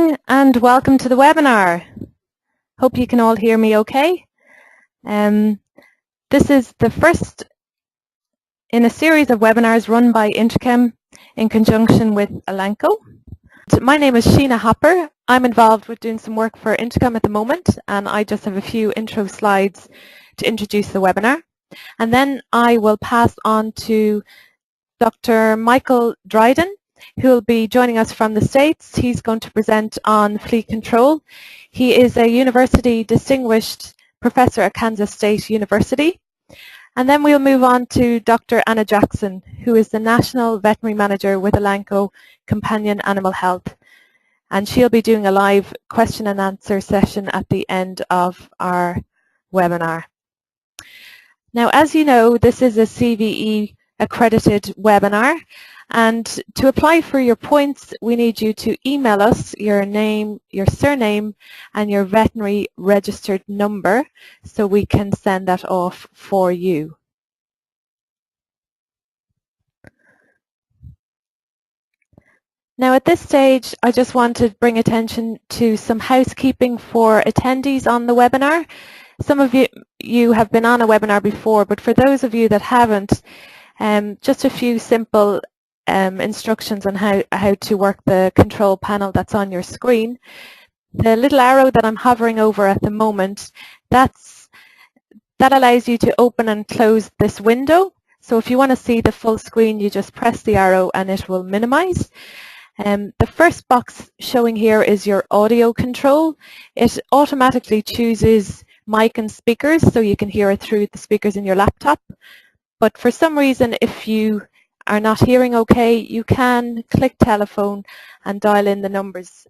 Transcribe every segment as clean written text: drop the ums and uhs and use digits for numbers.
And welcome to the webinar. Hope you can all hear me okay. This is the first in a series of webinars run by Interchem in conjunction with Elanco. My name is Sheena Hopper. I'm involved with doing some work for Interchem at the moment, and I just have a few intro slides to introduce the webinar. And then I will pass on to Dr. Dr Dryden, who will be joining us from the States. He's going to present on flea control. He is a university distinguished professor at Kansas State University. And then we'll move on to Dr. Anna Jackson, who is the National Veterinary Manager with Elanco Companion Animal Health. And she'll be doing a live question and answer session at the end of our webinar. Now, as you know, this is a CVE accredited webinar, and to apply for your points we need you to email us your name, your surname and your veterinary registered number so we can send that off for you. Now at this stage I just want to bring attention to some housekeeping for attendees on the webinar. Some of you have been on a webinar before, but for those of you that haven't, just a few simple instructions on how to work the control panel that's on your screen. The little arrow that I'm hovering over at the moment, that allows you to open and close this window. So if you want to see the full screen, you just press the arrow and it will minimize. The first box showing here is your audio control. It automatically chooses mic and speakers, so you can hear it through the speakers in your laptop. But for some reason, if you are not hearing okay, you can click telephone and dial in the numbers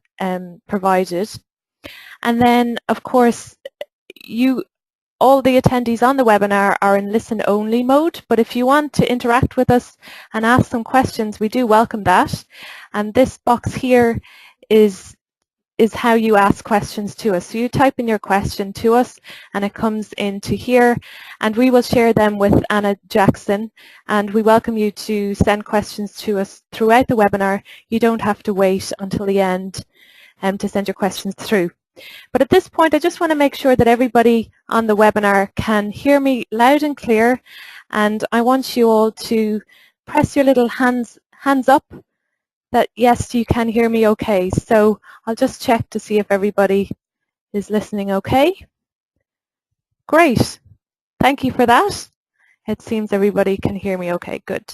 provided. And then, of course, all the attendees on the webinar are in listen-only mode, but if you want to interact with us and ask some questions, we do welcome that. And this box here is how you ask questions to us. So you type in your question to us and it comes into here, and we will share them with Anna Jackson, and we welcome you to send questions to us throughout the webinar. You don't have to wait until the end to send your questions through. But at this point I just want to make sure that everybody on the webinar can hear me loud and clear, and I want you all to press your little hands up that yes, you can hear me okay. So I'll just check to see if everybody is listening okay. Great. Thank you for that. It seems everybody can hear me okay. Good.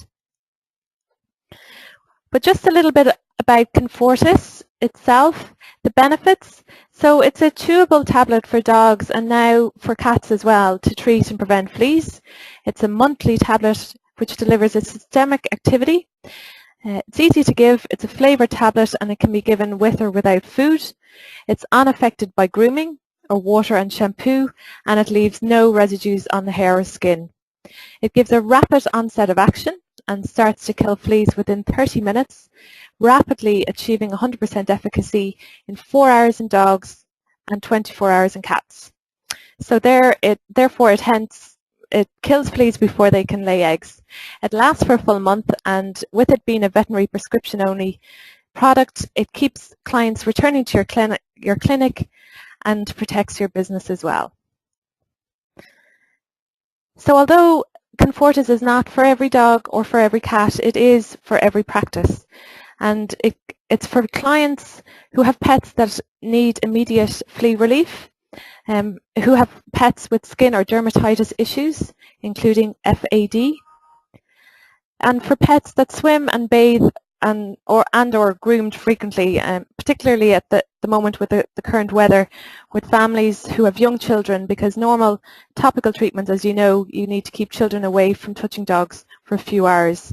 But just a little bit about Confortis itself, the benefits. So it's a chewable tablet for dogs and now for cats as well to treat and prevent fleas. It's a monthly tablet which delivers a systemic activity. It's easy to give, it's a flavoured tablet, and it can be given with or without food. It's unaffected by grooming or water and shampoo, and it leaves no residues on the hair or skin. It gives a rapid onset of action and starts to kill fleas within 30 minutes, rapidly achieving 100% efficacy in 4 hours in dogs and 24 hours in cats. So therefore it kills fleas before they can lay eggs. It lasts for a full month, and with it being a veterinary prescription only product, it keeps clients returning to your clinic and protects your business as well. So although Confortis is not for every dog or for every cat, it is for every practice, and it's for clients who have pets that need immediate flea relief, who have pets with skin or dermatitis issues, including FAD, and for pets that swim and bathe or groomed frequently, particularly at the moment with the current weather, with families who have young children, because normal topical treatments, as you know, you need to keep children away from touching dogs for a few hours.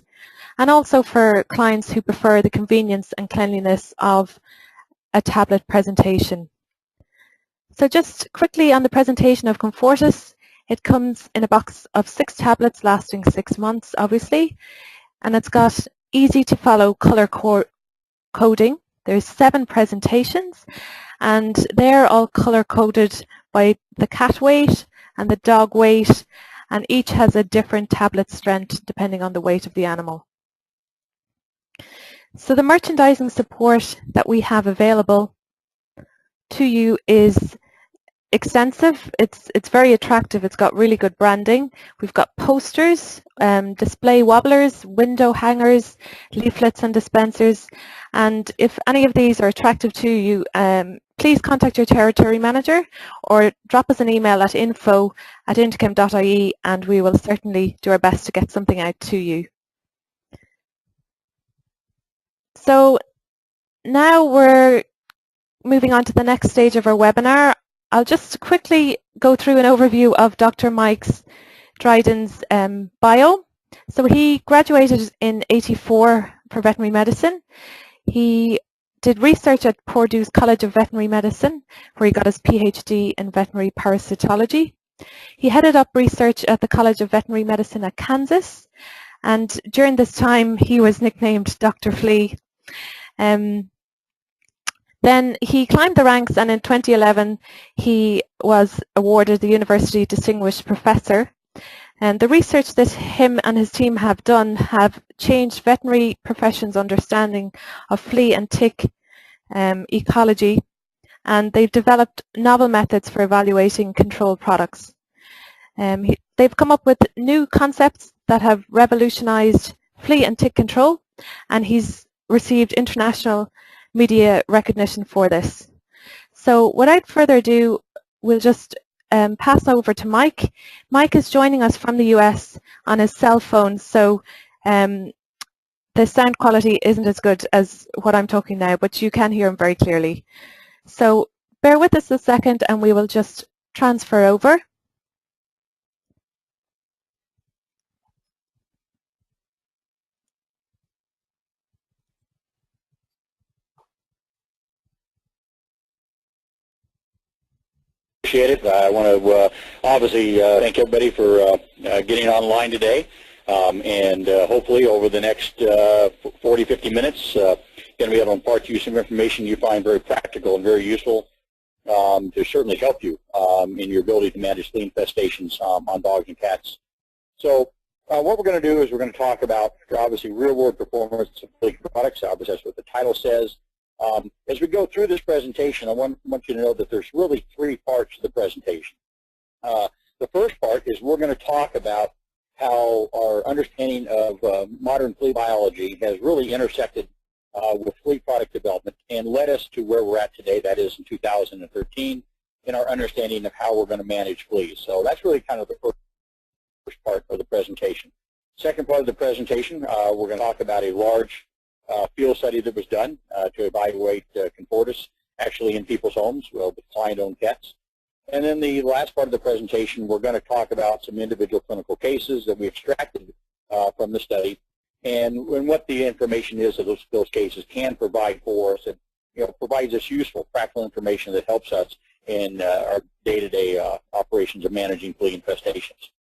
And also for clients who prefer the convenience and cleanliness of a tablet presentation. So just quickly on the presentation of Confortis, it comes in a box of 6 tablets lasting 6 months, obviously, and it's got easy to follow colour coding. There's 7 presentations, and they're all colour coded by the cat weight and the dog weight, and each has a different tablet strength depending on the weight of the animal. So the merchandising support that we have available to you is extensive. It's very attractive. It's got really good branding. We've got posters, display wobblers, window hangers, leaflets and dispensers. And if any of these are attractive to you, please contact your territory manager or drop us an email at info@interchem.ie and we will certainly do our best to get something out to you. So now we're moving on to the next stage of our webinar. I'll just quickly go through an overview of Dr. Mike Dryden's bio. So he graduated in '84 for veterinary medicine. He did research at Purdue's College of Veterinary Medicine, where he got his PhD in veterinary parasitology. He headed up research at the College of Veterinary Medicine at Kansas, and during this time he was nicknamed Dr. Flea. Then he climbed the ranks, and in 2011 he was awarded the University Distinguished Professor. And the research that him and his team have done have changed veterinary profession's understanding of flea and tick ecology, and they've developed novel methods for evaluating control products. They've come up with new concepts that have revolutionized flea and tick control, and he's received international media recognition for this. So without further ado, we'll just pass over to Mike. Mike is joining us from the US on his cell phone, so the sound quality isn't as good as what I'm talking now, but you can hear him very clearly. So bear with us a second and we will just transfer over. Appreciate it. I want to obviously thank everybody for getting online today, and hopefully over the next 40, 50 minutes, going to be able to impart to you some information you find very practical and very useful to certainly help you in your ability to manage flea infestations on dogs and cats. So what we're going to do is we're going to talk about obviously real-world performance of flea products. Obviously that's what the title says. As we go through this presentation, I want you to know that there's really three parts to the presentation. The first part is we're going to talk about how our understanding of modern flea biology has really intersected with flea product development and led us to where we're at today, that is in 2013, in our understanding of how we're going to manage fleas. So that's really kind of the first part of the presentation. Second part of the presentation, we're going to talk about a large field study that was done to evaluate Confortis actually in people's homes with client-owned pets. And then the last part of the presentation, we're going to talk about some individual clinical cases that we extracted from the study and what the information is that those cases can provide for us. It provides us useful, practical information that helps us in our day-to-day operations of managing flea infestations.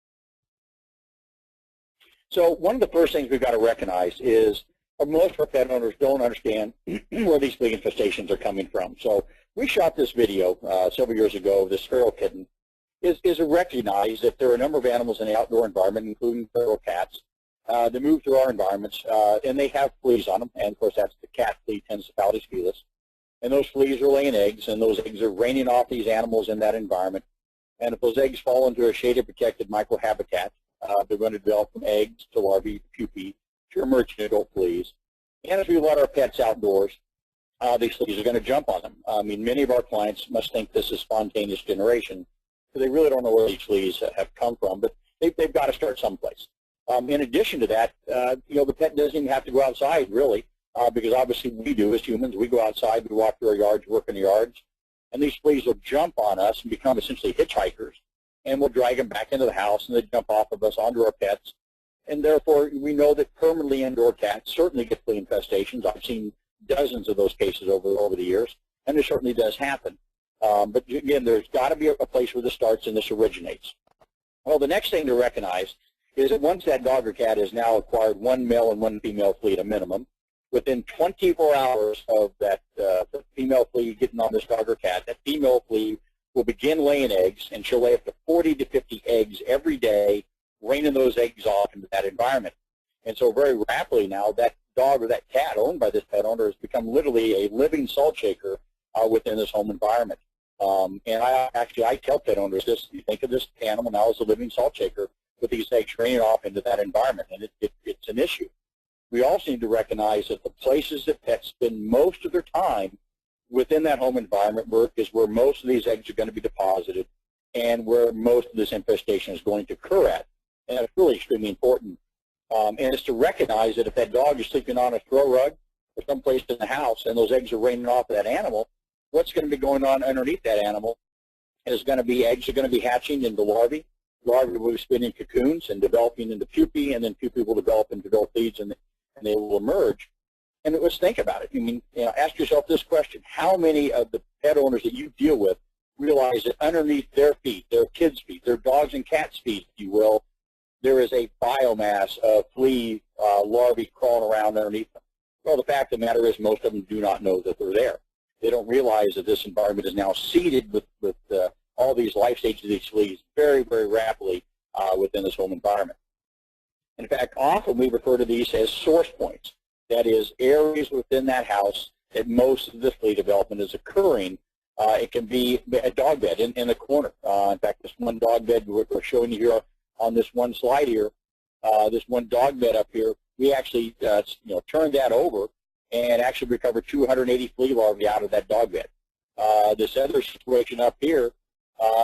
So one of the first things we've got to recognize is most of our pet owners don't understand where these flea infestations are coming from. So we shot this video several years ago of this feral kitten. Is to recognize that there are a number of animals in the outdoor environment, including feral cats, that move through our environments, and they have fleas on them. And of course, that's the cat flea, Tens felis. And those fleas are laying eggs, and those eggs are raining off these animals in that environment. And if those eggs fall into a shaded protected microhabitat, they're going to develop from eggs to larvae, pupae, to emerging adult fleas. And as we let our pets outdoors, these fleas are going to jump on them. I mean, many of our clients must think this is spontaneous generation, because they really don't know where these fleas have come from, but they've got to start someplace. In addition to that, the pet doesn't even have to go outside, really, because obviously we do as humans. We go outside, we walk through our yards, work in the yards, and these fleas will jump on us and become essentially hitchhikers, and we'll drag them back into the house, and they jump off of us onto our pets. And therefore, we know that permanently indoor cats certainly get flea infestations. I've seen dozens of those cases over the years, and it certainly does happen. But again, there's got to be a place where this starts and this originates. Well, the next thing to recognize is that once that dog or cat has now acquired one male and one female flea at a minimum, within 24 hours of that the female flea getting on this dog or cat, that female flea will begin laying eggs, and she'll lay up to 40 to 50 eggs every day, raining those eggs off into that environment. And so very rapidly now, that dog or that cat owned by this pet owner has become literally a living salt shaker within this home environment. And I tell pet owners this: you think of this animal now as a living salt shaker with these eggs draining off into that environment, and it's an issue. We also need to recognize that the places that pets spend most of their time within that home environment is where most of these eggs are going to be deposited and where most of this infestation is going to occur at. And that's really extremely important. And it's to recognize that if that dog is sleeping on a throw rug or someplace in the house and those eggs are raining off of that animal, what's going to be going on underneath that animal is going to be eggs are going to be hatching into larvae. Larvae will be spinning cocoons and developing into pupae, and then pupae will develop into adult feeds, and they will emerge. And let's think about it. I mean, ask yourself this question: how many of the pet owners that you deal with realize that underneath their feet, their kids' feet, their dogs' and cats' feet, if you will, there is a biomass of flea larvae crawling around underneath them? Well, the fact of the matter is most of them do not know that they're there. They don't realize that this environment is now seeded with all these life stages of these fleas very, very rapidly within this home environment. In fact, often we refer to these as source points. That is, areas within that house that most of the flea development is occurring. It can be a dog bed in the corner. In fact, this one dog bed we're showing you here on this one slide here, this one dog bed up here, we actually turned that over and actually recovered 280 flea larvae out of that dog bed. This other situation up here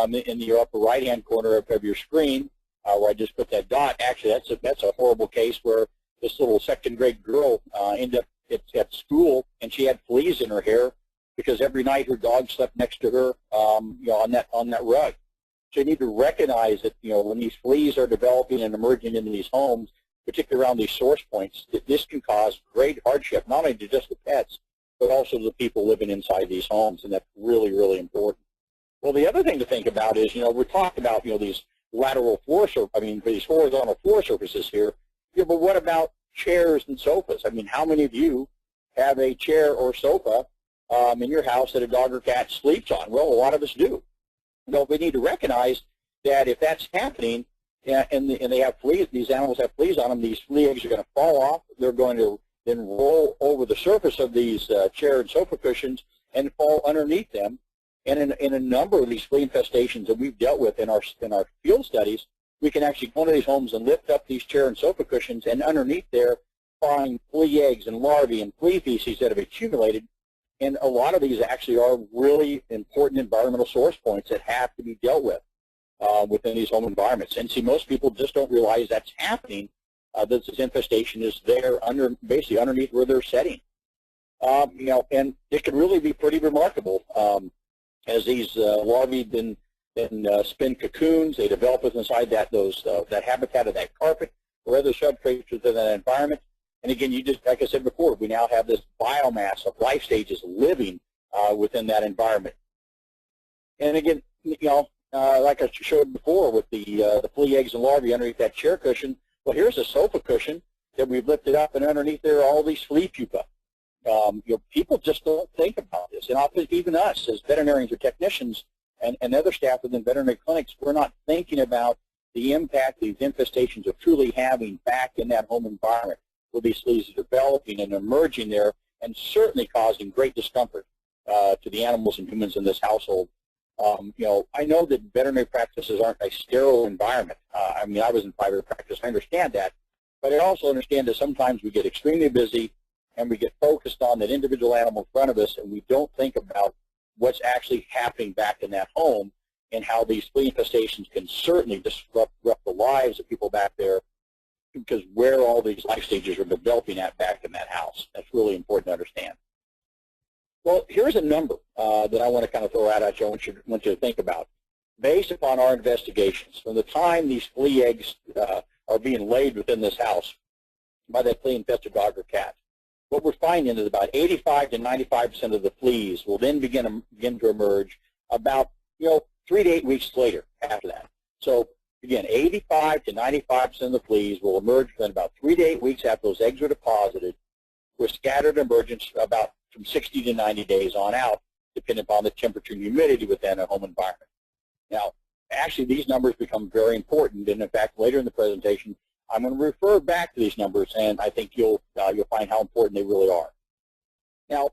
in the upper right-hand corner of your screen, where I just put that dot, actually that's a horrible case where this little second-grade girl ended up at school, and she had fleas in her hair because every night her dog slept next to her, on that rug. So you need to recognize that when these fleas are developing and emerging into these homes, particularly around these source points, that this can cause great hardship, not only to just the pets, but also to the people living inside these homes, and that's really, really important. Well, the other thing to think about is, we're talking about these lateral floor these horizontal floor surfaces here. Yeah, but what about chairs and sofas? I mean, how many of you have a chair or sofa in your house that a dog or cat sleeps on? Well, a lot of us do. Well, we need to recognize that if that's happening, and they have fleas, these animals have fleas on them, these flea eggs are going to fall off. They're going to then roll over the surface of these chair and sofa cushions and fall underneath them. And in a number of these flea infestations that we've dealt with in our field studies, we can actually go into these homes and lift up these chair and sofa cushions, and underneath there find flea eggs and larvae and flea feces that have accumulated. And a lot of these actually are really important environmental source points that have to be dealt with within these home environments. And see, most people just don't realize that's happening, that this infestation is there basically underneath where they're setting. And it can really be pretty remarkable. As these larvae then spin cocoons, they develop inside that habitat of that carpet or other substrates within that environment. And again, like I said before, we now have this biomass of life stages living within that environment. And again, like I showed before with the flea eggs and larvae underneath that chair cushion, well, here's a sofa cushion that we've lifted up, and underneath there are all these flea pupa. People just don't think about this, and often even us as veterinarians or technicians and other staff within veterinary clinics, we're not thinking about the impact these infestations are truly having back in that home environment where these fleas are developing and emerging there, and certainly causing great discomfort to the animals and humans in this household. I know that veterinary practices aren't a sterile environment. I was in private practice. I understand that. But I also understand that sometimes we get extremely busy and we get focused on that individual animal in front of us, and we don't think about what's actually happening back in that home and how these flea infestations can certainly disrupt the lives of people back there, because where all these life stages are developing at back in that house. That's really important to understand. Well, here's a number that I want to kind of throw out at you. I want you to think about. Based upon our investigations, from the time these flea eggs are being laid within this house by that flea-infested dog or cat, what we're finding is about 85 to 95% of the fleas will then begin to emerge about 3 to 8 weeks later after that. So again, 85 to 95% of the fleas will emerge within about 3 to 8 weeks after those eggs are deposited, with scattered emergence about from 60 to 90 days on out, depending upon the temperature and humidity within a home environment. Now, actually, these numbers become very important, and in fact, later in the presentation, I'm going to refer back to these numbers, and I think you'll find how important they really are. Now,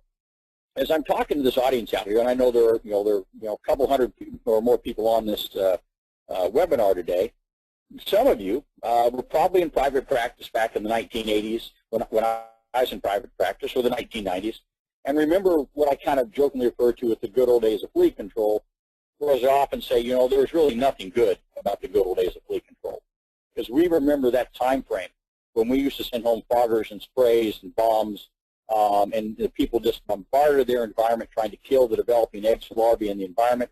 as I'm talking to this audience out here, and I know there are a couple hundred or more people on this webinar today. Some of you were probably in private practice back in the 1980s when I was in private practice, or the 1990s, and remember what I kind of jokingly refer to as the good old days of flea control, whereas I often say, there was really nothing good about the good old days of flea control, because we remember that time frame when we used to send home foggers and sprays and bombs, and the people just bombarded their environment trying to kill the developing eggs and larvae in the environment,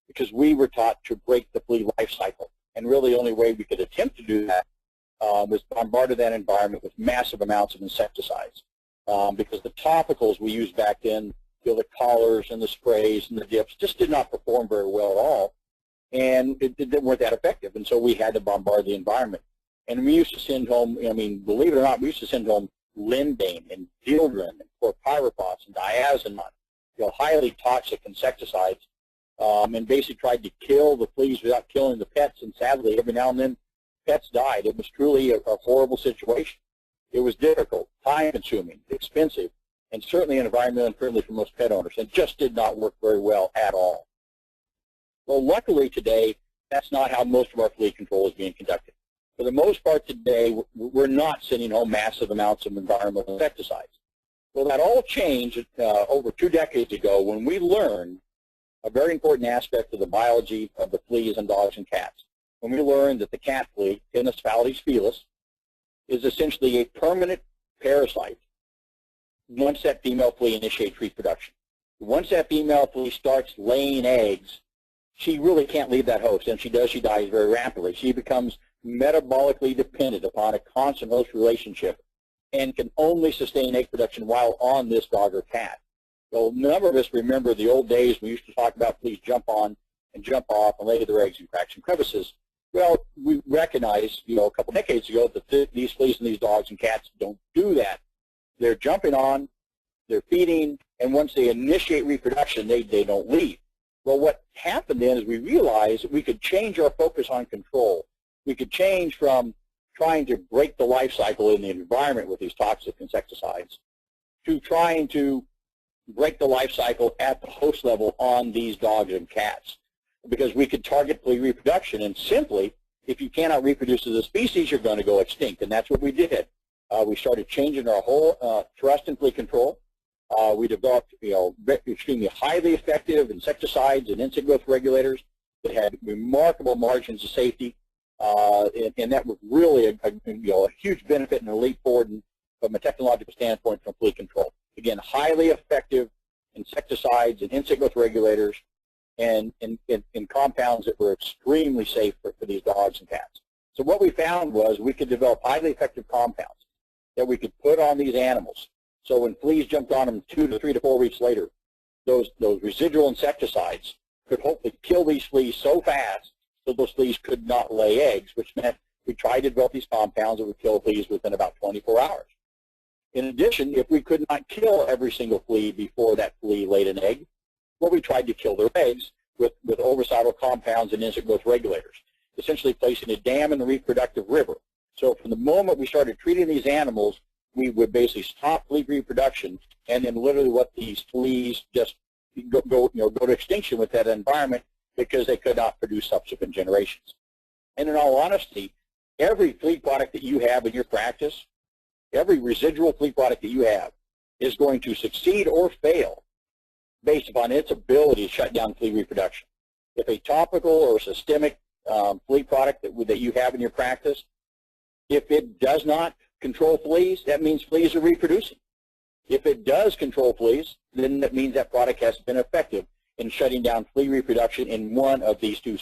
because we were taught to break the flea life cycle. And really the only way we could attempt to do that was bombarded that environment with massive amounts of insecticides, because the topicals we used back then, the collars and the sprays and the dips, just did not perform very well at all, and they weren't that effective. And so we had to bombard the environment. And we used to send home, believe it or not, we used to send home lindane and dieldrin and chlorpyrifos and diazinon, highly toxic insecticides, and basically tried to kill the fleas without killing the pets. And sadly, every now and then, pets died. It was truly a horrible situation. It was difficult, time-consuming, expensive, and certainly environmentally unfriendly for most pet owners, and just did not work very well at all. Well, luckily today, that's not how most of our flea control is being conducted. For the most part today, we're not sending home massive amounts of environmental insecticides. Well, that all changed over 2 decades ago when we learned a very important aspect of the biology of the fleas in dogs and cats. When we learned that the cat flea, Pinus phallis felis, is essentially a permanent parasite once that female flea initiates reproduction. Once that female flea starts laying eggs, she really can't leave that host, and she does, she dies very rapidly. She becomes metabolically dependent upon a constant host relationship and can only sustain egg production while on this dog or cat. So a number of us remember the old days we used to talk about fleas jump on and jump off and lay their eggs in cracks and crevices. Well, we recognized, a couple decades ago that these fleas and these dogs and cats don't do that. They're jumping on, they're feeding, and once they initiate reproduction, they don't leave. Well, what happened then is we realized that we could change our focus on control. We could change from trying to break the life cycle in the environment with these toxic insecticides to trying to break the life cycle at the host level on these dogs and cats, because we could target flea reproduction, and simply, if you cannot reproduce as a species, you're going to go extinct, and that's what we did. We started changing our whole thrust in flea control. We developed, extremely highly effective insecticides and insect growth regulators that had remarkable margins of safety, and that was really a huge benefit and a leap forward from a technological standpoint from flea control. Again, highly effective insecticides and insect growth regulators, and compounds that were extremely safe for these dogs and cats. So what we found was we could develop highly effective compounds that we could put on these animals. So when fleas jumped on them 2 to 3 to 4 weeks later, those residual insecticides could hopefully kill these fleas so fast that those fleas could not lay eggs, which meant we tried to develop these compounds that would kill fleas within about 24 hours. In addition, if we could not kill every single flea before that flea laid an egg, well, we tried to kill their eggs with ovicidal compounds and insect growth regulators, essentially placing a dam in the reproductive river. So from the moment we started treating these animals, we would basically stop flea reproduction, and then literally let these fleas just go to extinction with that environment because they could not produce subsequent generations. And in all honesty, every flea product that you have in your practice, every residual flea product that you have is going to succeed or fail based upon its ability to shut down flea reproduction. If a topical or systemic flea product that you have in your practice, if it does not control fleas, that means fleas are reproducing. If it does control fleas, then that means that product has been effective in shutting down flea reproduction in one of these two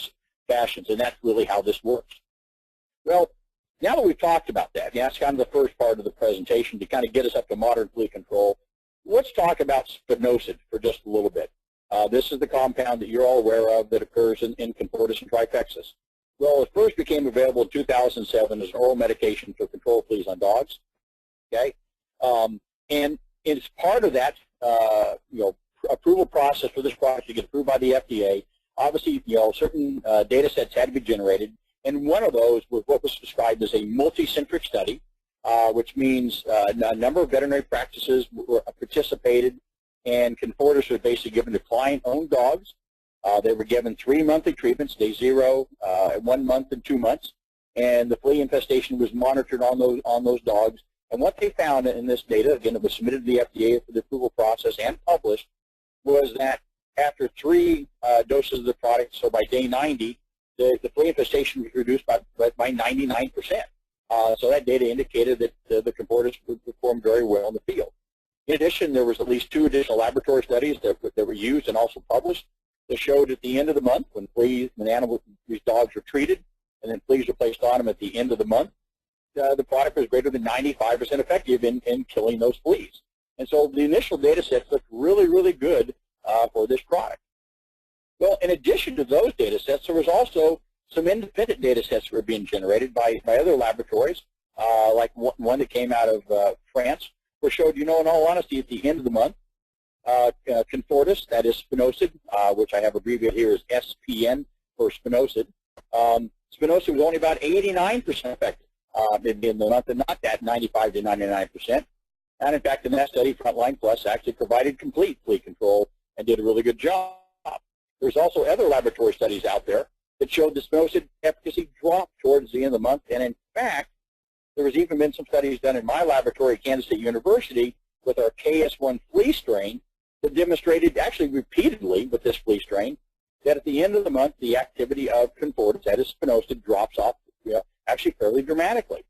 fashions, and that's really how this works. Well, now that we've talked about that, that's kind of the first part of the presentation to kind of get us up to modern flea control, let's talk about spinosad for just a little bit. This is the compound that you're all aware of that occurs in Comfortus and Trifexis. Well, it first became available in 2007 as an oral medication to control fleas on dogs. Okay, and it's part of that approval process for this product to get approved by the FDA. Obviously, certain data sets had to be generated, and one of those was what was described as a multicentric study, which means a number of veterinary practices participated and Confortis was basically given to client-owned dogs. They were given 3 monthly treatments, day 0, 1 month, and 2 months, and the flea infestation was monitored on those dogs. And what they found in this data, again, it was submitted to the FDA for the approval process and published, was that after 3 doses of the product, so by day 90, the flea infestation was reduced by 99%. So that data indicated that the Confortis would perform very well in the field. In addition, there was at least 2 additional laboratory studies that were used and also published that showed at the end of the month, when these dogs were treated and then fleas were placed on them at the end of the month, the product was greater than 95% effective in killing those fleas. And so the initial data sets looked really, really good for this product. Well, in addition to those data sets, there was also some independent data sets that were being generated by other laboratories, like one that came out of France, which showed, in all honesty, at the end of the month, Confortis, that is spinosad, which I have abbreviated here as SPN for spinosad, spinosad was only about 89% effective in the month, and not that 95 to 99%. And in fact, in that study, Frontline Plus actually provided complete flea control and did a really good job. There's also other laboratory studies out there that showed the spinosad efficacy dropped towards the end of the month. And in fact, there has even been some studies done in my laboratory at Kansas State University with our KS1 flea strain that demonstrated, actually repeatedly with this flea strain, that at the end of the month, the activity of Confortis, that is spinosad, drops off actually fairly dramatically.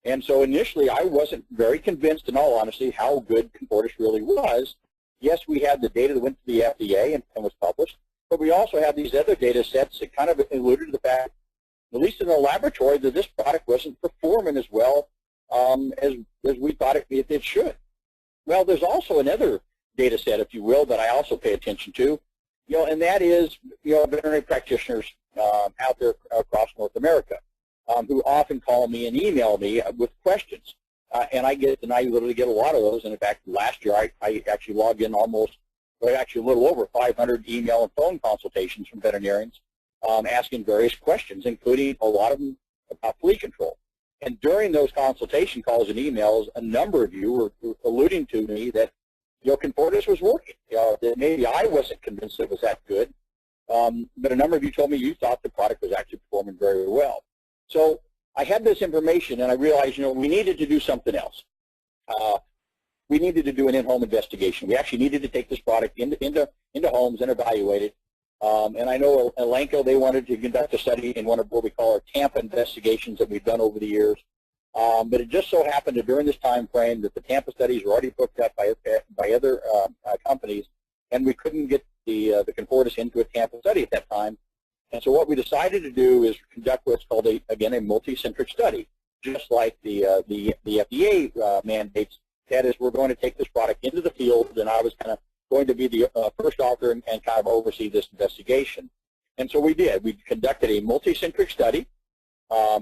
And so initially, I wasn't very convinced, in all honesty, how good Confortis really was. Yes, we had the data that went to the FDA and was published, but we also have these other data sets that kind of alluded to the fact, at least in the laboratory, that this product wasn't performing as well as we thought it should. Well, there's also another data set, if you will, that I also pay attention to, and that is, veterinary practitioners out there across North America who often call me and email me with questions. And I literally get a lot of those. And in fact, last year I actually logged in actually a little over 500 email and phone consultations from veterinarians asking various questions, including a lot of them about flea control. And during those consultation calls and emails, a number of you were alluding to me that, Confortis was working. That maybe I wasn't convinced it was that good, but a number of you told me you thought the product was actually performing very well. So I had this information, and I realized, we needed to do something else. We needed to do an in-home investigation. We actually needed to take this product into homes and evaluate it. And I know Elanco, they wanted to conduct a study in one of what we call our Tampa investigations that we've done over the years. But it just so happened that during this time frame that the Tampa studies were already booked up by other companies, and we couldn't get the Confortis into a Tampa study at that time. And so what we decided to do is conduct what's called, a multi-centric study, just like the FDA mandates. That is, we're going to take this product into the field, and I was kind of going to be the first author and kind of oversee this investigation. And so we did. We conducted a multi-centric study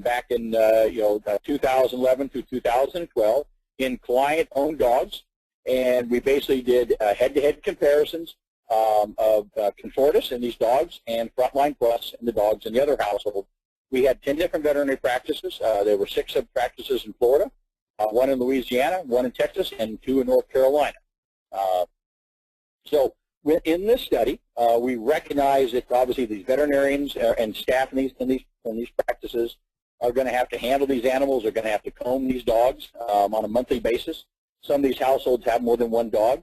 back in 2011 through 2012 in client-owned dogs, and we basically did head-to-head comparisons of Confortis in these dogs and Frontline Plus in the dogs in the other household. We had 10 different veterinary practices. There were 6 practices in Florida, 1 in Louisiana, 1 in Texas, and 2 in North Carolina. So in this study, we recognize that obviously these veterinarians and staff in these practices are going to have to handle these animals. They're going to have to comb these dogs on a monthly basis. Some of these households have more than 1 dog.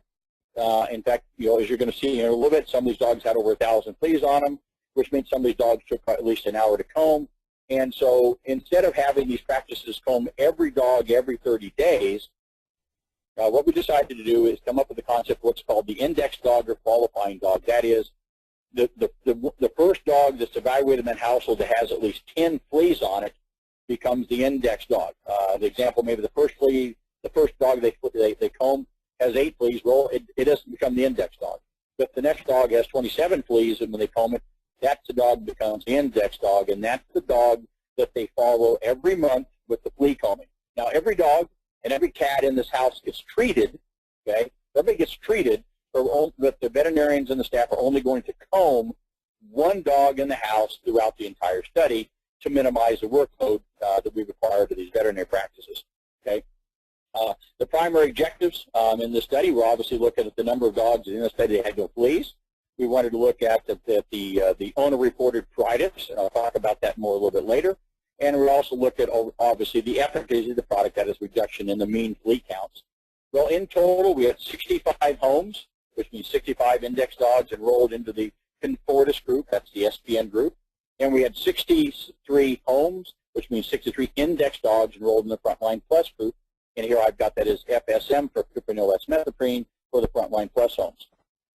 In fact, as you're going to see in a little bit, some of these dogs had over 1,000 fleas on them, which means some of these dogs took at least an hour to comb. And so instead of having these practices comb every dog every 30 days, what we decided to do is come up with the concept of what's called the index dog or qualifying dog. That is, the first dog that's evaluated in that household that has at least 10 fleas on it becomes the index dog. The example, maybe the first dog they comb has 8 fleas. Well, it doesn't become the index dog. But the next dog has 27 fleas, and when they comb it, that's the dog that becomes the index dog, and that's the dog that they follow every month with the flea combing. Now, every dog and every cat in this house gets treated, okay? Everybody gets treated, but the veterinarians and the staff are only going to comb 1 dog in the house throughout the entire study to minimize the workload that we require to these veterinary practices, okay? The primary objectives in this study were obviously looking at the number of dogs in the study that had no fleas. We wanted to look at the owner-reported pruritus, and I'll talk about that more a little bit later. And we also looked at, obviously, the efficacy of the product, that is reduction in the mean flea counts. Well, in total, we had 65 homes, which means 65 index dogs enrolled into the Confortis group, that's the SPN group. And we had 63 homes, which means 63 index dogs enrolled in the Frontline Plus group. And here I've got that as FSM for fipronil S-methoprene for the Frontline Plus homes.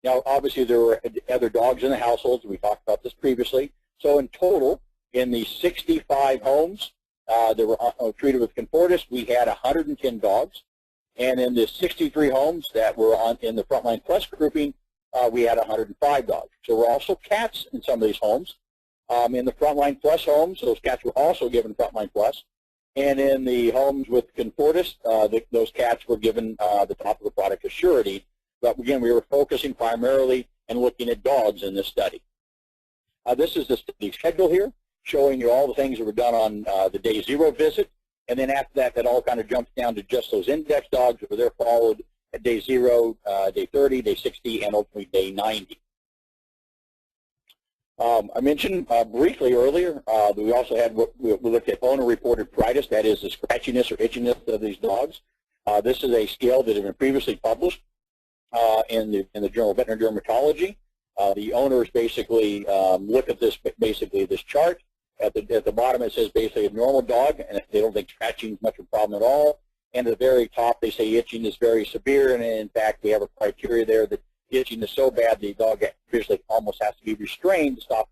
Now, obviously, there were other dogs in the households. We talked about this previously. So in total, in the 65 homes that were treated with Confortis, we had 110 dogs. And in the 63 homes that were in the Frontline Plus grouping, we had 105 dogs. So we're also cats in some of these homes. In the Frontline Plus homes, those cats were also given Frontline Plus. And in the homes with Confortis, those cats were given the top of the product Assurity. But again, we were focusing primarily and looking at dogs in this study. This is the study schedule here, showing you all the things that were done on the day 0 visit. And then after that, that all kind of jumps down to just those index dogs that were there followed at day 0, day 30, day 60, and ultimately day 90. I mentioned briefly earlier that we also had what we looked at owner-reported pruritus, that is the scratchiness or itchiness of these dogs. This is a scale that had been previously published in the Journal of Veterinary Dermatology. The owners basically look at this chart. At the bottom it says basically a normal dog, and they don't think scratching is much of a problem at all. And at the very top they say itching is very severe, and in fact we have a criteria there that itching is so bad the dog basically almost has to be restrained to stop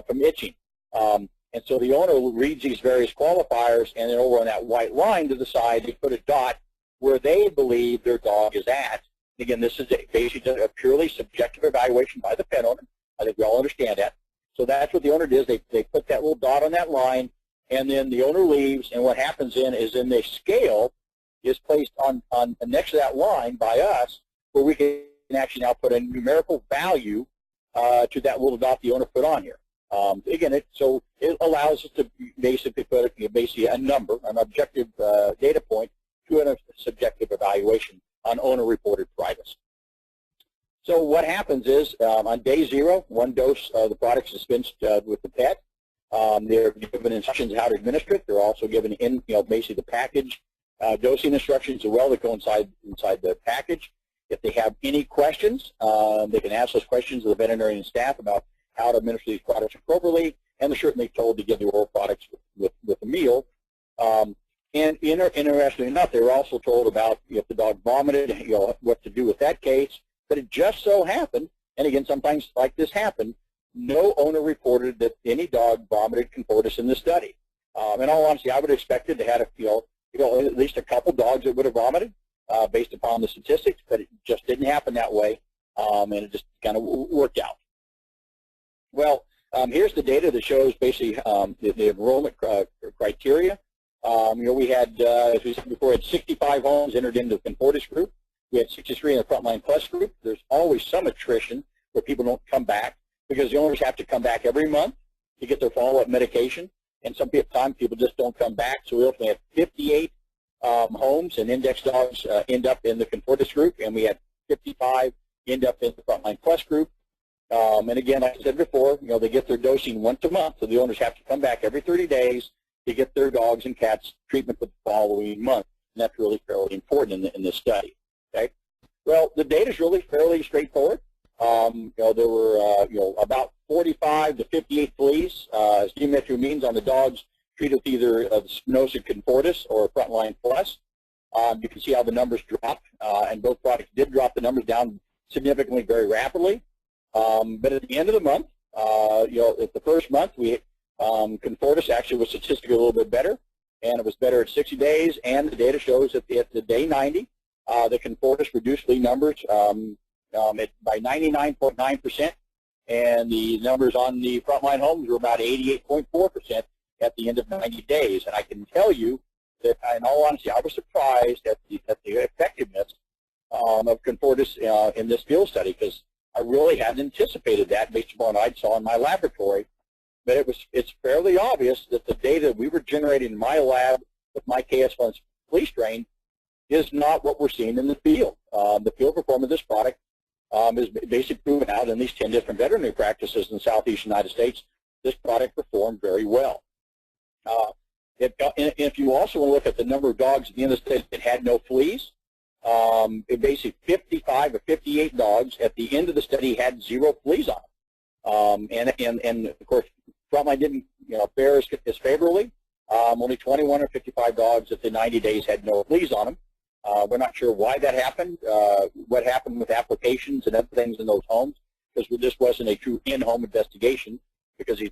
from itching. And so the owner reads these various qualifiers, and then over on that white line to the side they put a dot where they believe their dog is at. Again, this is basically a purely subjective evaluation by the pet owner. I think we all understand that. So that's what the owner does. They put that little dot on that line, and then the owner leaves, and what happens then is the scale is placed on next to that line by us, where we can actually now put a numerical value to that little dot the owner put on here. Again, so it allows us to basically put a number, an objective data point to a subjective evaluation on owner-reported pruritus. So what happens is on day 0, 1 dose of the product is dispensed with the pet. They're given instructions how to administer it. They're also given basically the package dosing instructions as well that go inside the package. If they have any questions, they can ask those questions of the veterinarian staff about how to administer these products appropriately, and they're certainly told to give the oral products with a meal. And interestingly enough, they were also told about if the dog vomited, what to do with that case. But it just so happened, and again, sometimes like this happened, no owner reported that any dog vomited Confortis in the study. In all honesty, I would have expected to have at least a couple dogs that would have vomited based upon the statistics, but it just didn't happen that way, and it just kind of worked out. Well, here's the data that shows basically the enrollment criteria. We had, as we said before, had 65 homes entered into the Confortis group. We had 63 in the Frontline Plus group. There's always some attrition where people don't come back because the owners have to come back every month to get their follow-up medication, and sometimes people just don't come back. So we ultimately had 58 homes and index dogs end up in the Confortis group, and we had 55 end up in the Frontline Plus group. And again, like I said before, they get their dosing once a month, so the owners have to come back every 30 days to get their dogs and cats treatment for the following month, and that's really fairly important in this study. Okay. Well, the data is really fairly straightforward. There were about 45 to 58 fleas, as geometric means, on the dogs treated with either Spinosa Confortis or Frontline Plus. You can see how the numbers dropped, and both products did drop the numbers down significantly, very rapidly. But at the end of the month, at the first month, Confortis actually was statistically a little bit better, and it was better at 60 days, and the data shows that at the day 90, the Confortis reduced flea numbers by 99.9%, and the numbers on the frontline homes were about 88.4% at the end of 90 days. And I can tell you that, in all honesty, I was surprised at the effectiveness of Confortis in this field study, because I really hadn't anticipated that based upon what I saw in my laboratory. But it's fairly obvious that the data we were generating in my lab with my KS1 flea strain is not what we're seeing in the field. The field performance of this product is basically proven out in these 10 different veterinary practices in the southeast United States. This product performed very well. If you also want to look at the number of dogs at the end of the study that had no fleas, it basically 55 or 58 dogs at the end of the study had 0 fleas on them. And of course, frontline didn't fare as favorably. Only 21 or 55 dogs at the 90 days had no fleas on them. We're not sure why that happened, what happened with applications and other things in those homes, because this wasn't a true in-home investigation, because these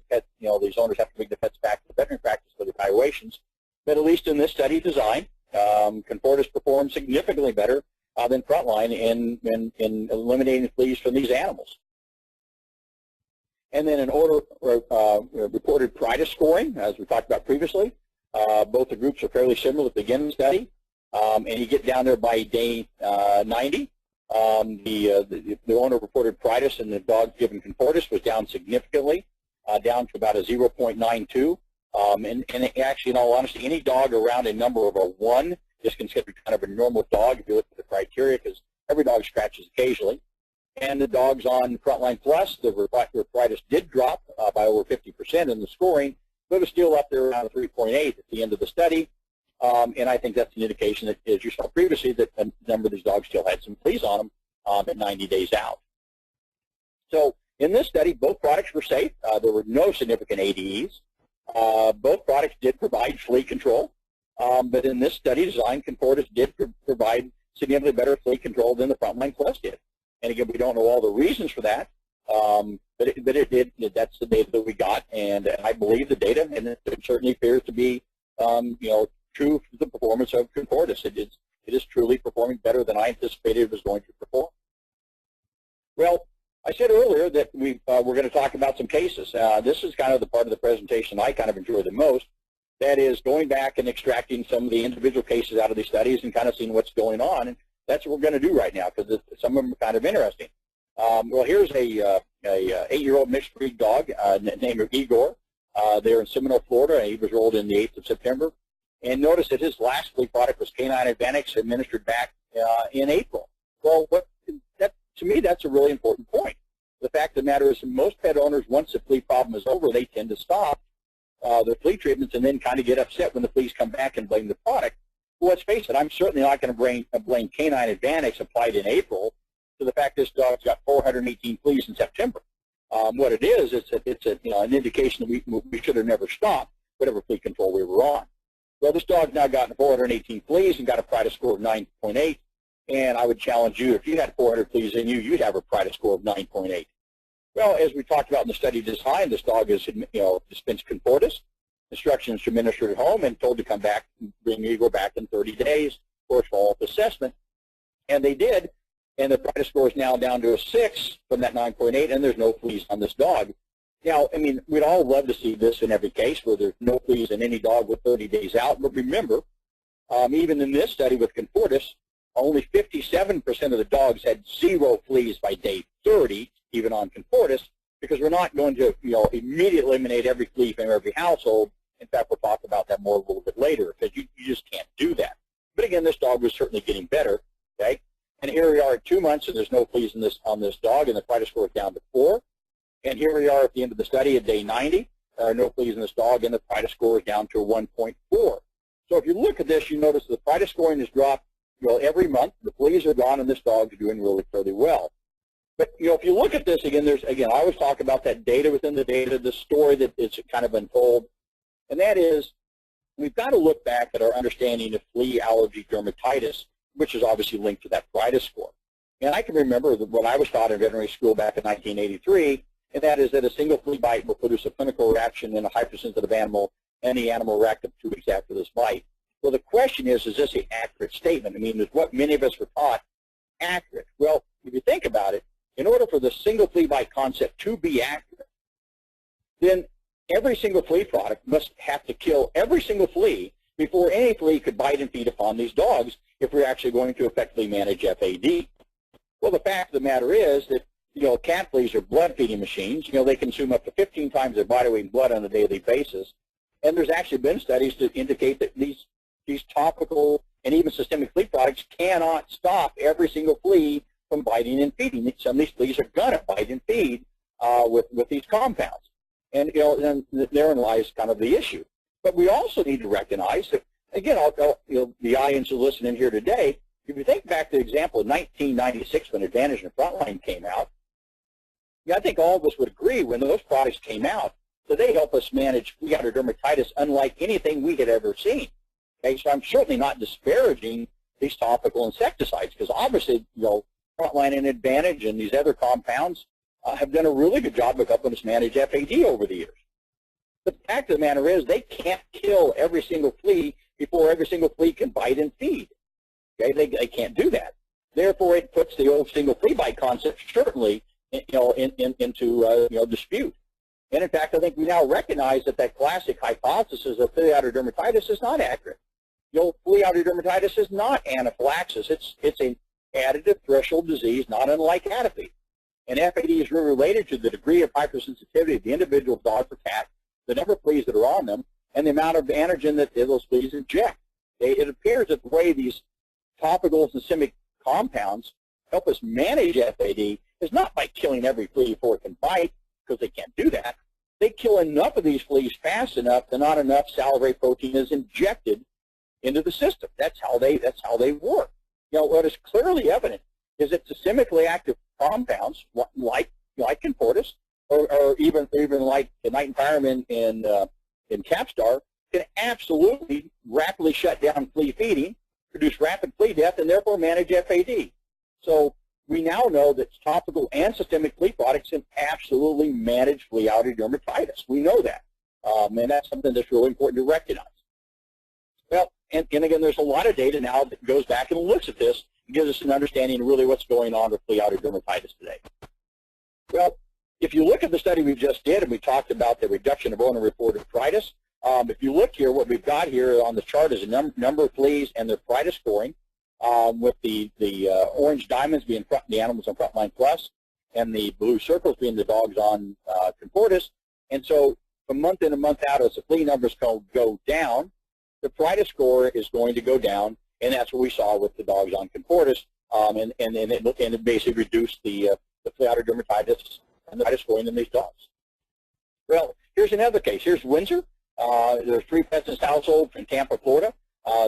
owners have to bring the pets back to the veterinary practice for the evaluations. But at least in this study design, Confortis performed significantly better than Frontline in eliminating fleas from these animals. And then in reported pruritus scoring, as we talked about previously, both the groups are fairly similar at the beginning of the study. And you get down there by day 90, the owner reported pruritus in the dog given Confortis was down significantly, down to about a 0.92. And actually, in all honesty, any dog around a number of a 1 is considered kind of a normal dog if you look at the criteria, because every dog scratches occasionally. And the dogs on Frontline Plus, the pruritus did drop by over 50% in the scoring, but it was still up there around 3.8 at the end of the study. And I think that's an indication that, as you saw previously, that a number of these dogs still had some fleas on them at 90 days out. So in this study, both products were safe. There were no significant ADEs. Both products did provide flea control. But in this study design, Confortis did provide significantly better flea control than the Frontline Plus did. And again, we don't know all the reasons for that, but it did. That's the data that we got, and I believe the data, and it certainly appears to be, true for the performance of Confortis. It is truly performing better than I anticipated it was going to perform. Well, I said earlier that we're going to talk about some cases. This is kind of the part of the presentation I kind of enjoy the most. That is going back and extracting some of the individual cases out of these studies and kind of seeing what's going on. And that's what we're going to do right now, because some of them are kind of interesting. Well, here's a 8-year-old mixed breed dog named Igor. They're in Seminole, Florida, and he was rolled in the 8th of September. And notice that his last flea product was Canine Advantix, administered back in April. Well, to me, that's a really important point. The fact of the matter is that most pet owners, once the flea problem is over, they tend to stop their flea treatments and then kind of get upset when the fleas come back and blame the product. Well, let's face it, I'm certainly not going to blame Canine Advantix applied in April to the fact this dog's got 418 fleas in September. What it is, it's an indication that we should have never stopped whatever flea control we were on. Well, this dog's now gotten 418 fleas and got a pruritus score of 9.8, and I would challenge you, if you had 400 fleas in you, you'd have a pruritus score of 9.8. Well, as we talked about in the study design, this dog is, dispensed Confortis, instructions to administer at home, and told to come back and bring Igor back in 30 days for a follow-up assessment. And they did, and the pruritus score is now down to a 6 from that 9.8, and there's no fleas on this dog. Now, I mean, we'd all love to see this in every case where there's no fleas in any dog with 30 days out. But remember, even in this study with Confortis, only 57% of the dogs had 0 fleas by day 30, even on Confortis, because we're not going to, immediately eliminate every flea from every household. In fact, we'll talk about that more a little bit later, because you just can't do that. But again, this dog was certainly getting better. Okay, and here we are at 2 months, and there's no fleas on this dog, and the pruritus score is down to 4. And here we are at the end of the study at day 90. There are no fleas in this dog, and the pruritus score is down to a 1.4. So if you look at this, you notice the pruritus scoring has dropped every month. The fleas are gone, and this dog is doing really fairly well. But if you look at this again, I always talk about that data within the data, the story that it's kind of untold, and that is we've got to look back at our understanding of flea allergy dermatitis, which is obviously linked to that pruritus score. And I can remember that when I was taught in veterinary school back in 1983. And that is that a single flea bite will produce a clinical reaction in a hypersensitive animal, and the animal react up 2 weeks after this bite. Well, the question is this an accurate statement? I mean, is what many of us were taught accurate? Well, if you think about it, in order for the single flea bite concept to be accurate, then every single flea product must have to kill every single flea before any flea could bite and feed upon these dogs if we're actually going to effectively manage FAD. Well, the fact of the matter is that cat fleas are blood-feeding machines. They consume up to 15 times their body weight in blood on a daily basis. And there's actually been studies to indicate that these topical And even systemic flea products cannot stop every single flea from biting and feeding. Some of these fleas are going to bite and feed with these compounds. And, then therein lies kind of the issue. But we also need to recognize that, again, the audience who's listening here today, if you think back to the example of 1996 when Advantage and Frontline came out, I think all of us would agree when those products came out that they help us manage flea outer dermatitis unlike anything we had ever seen. Okay, so I'm certainly not disparaging these topical insecticides because obviously, Frontline and Advantage and these other compounds have done a really good job of helping us manage FAD over the years. But the fact of the matter is they can't kill every single flea before every single flea can bite and feed. Okay, they can't do that. Therefore, it puts the old single flea bite concept certainly into dispute. And in fact, I think we now recognize that classic hypothesis of flea outer dermatitis is not accurate. Flea outer dermatitis is not anaphylaxis. It's an additive threshold disease, not unlike atopy. And FAD is really related to the degree of hypersensitivity of the individual dog or cat, the number of fleas that are on them, and the amount of antigen that those fleas inject. It appears that the way these topical systemic compounds help us manage FAD is not by killing every flea before it can bite, because they can't do that. They kill enough of these fleas fast enough that not enough salivary protein is injected into the system. That's how they work. What is clearly evident is that systemically active compounds like Confortis or even like the night environment in Capstar can absolutely rapidly shut down flea feeding, produce rapid flea death, and therefore manage FAD. So we now know that topical and systemic flea products can absolutely manage flea outer dermatitis. We know that, and that's something that's really important to recognize. Well, and again, there's a lot of data now that goes back and looks at this and gives us an understanding of really what's going on with flea outer dermatitis today. Well, if you look at the study we just did, and we talked about the reduction of owner-reported pruritus, if you look here, what we've got here on the chart is a number of fleas and their pruritus scoring, with the orange diamonds being the animals on Frontline Plus, and the blue circles being the dogs on Confortis. And so from month in and month out, as the flea numbers go down, the pruritus score is going to go down, and that's what we saw with the dogs on Confortis, and it basically reduced the flea outer dermatitis and the pruritus scoring in these dogs. Well, here's another case. Here's Windsor. There's 3 pets in this household in Tampa, Florida.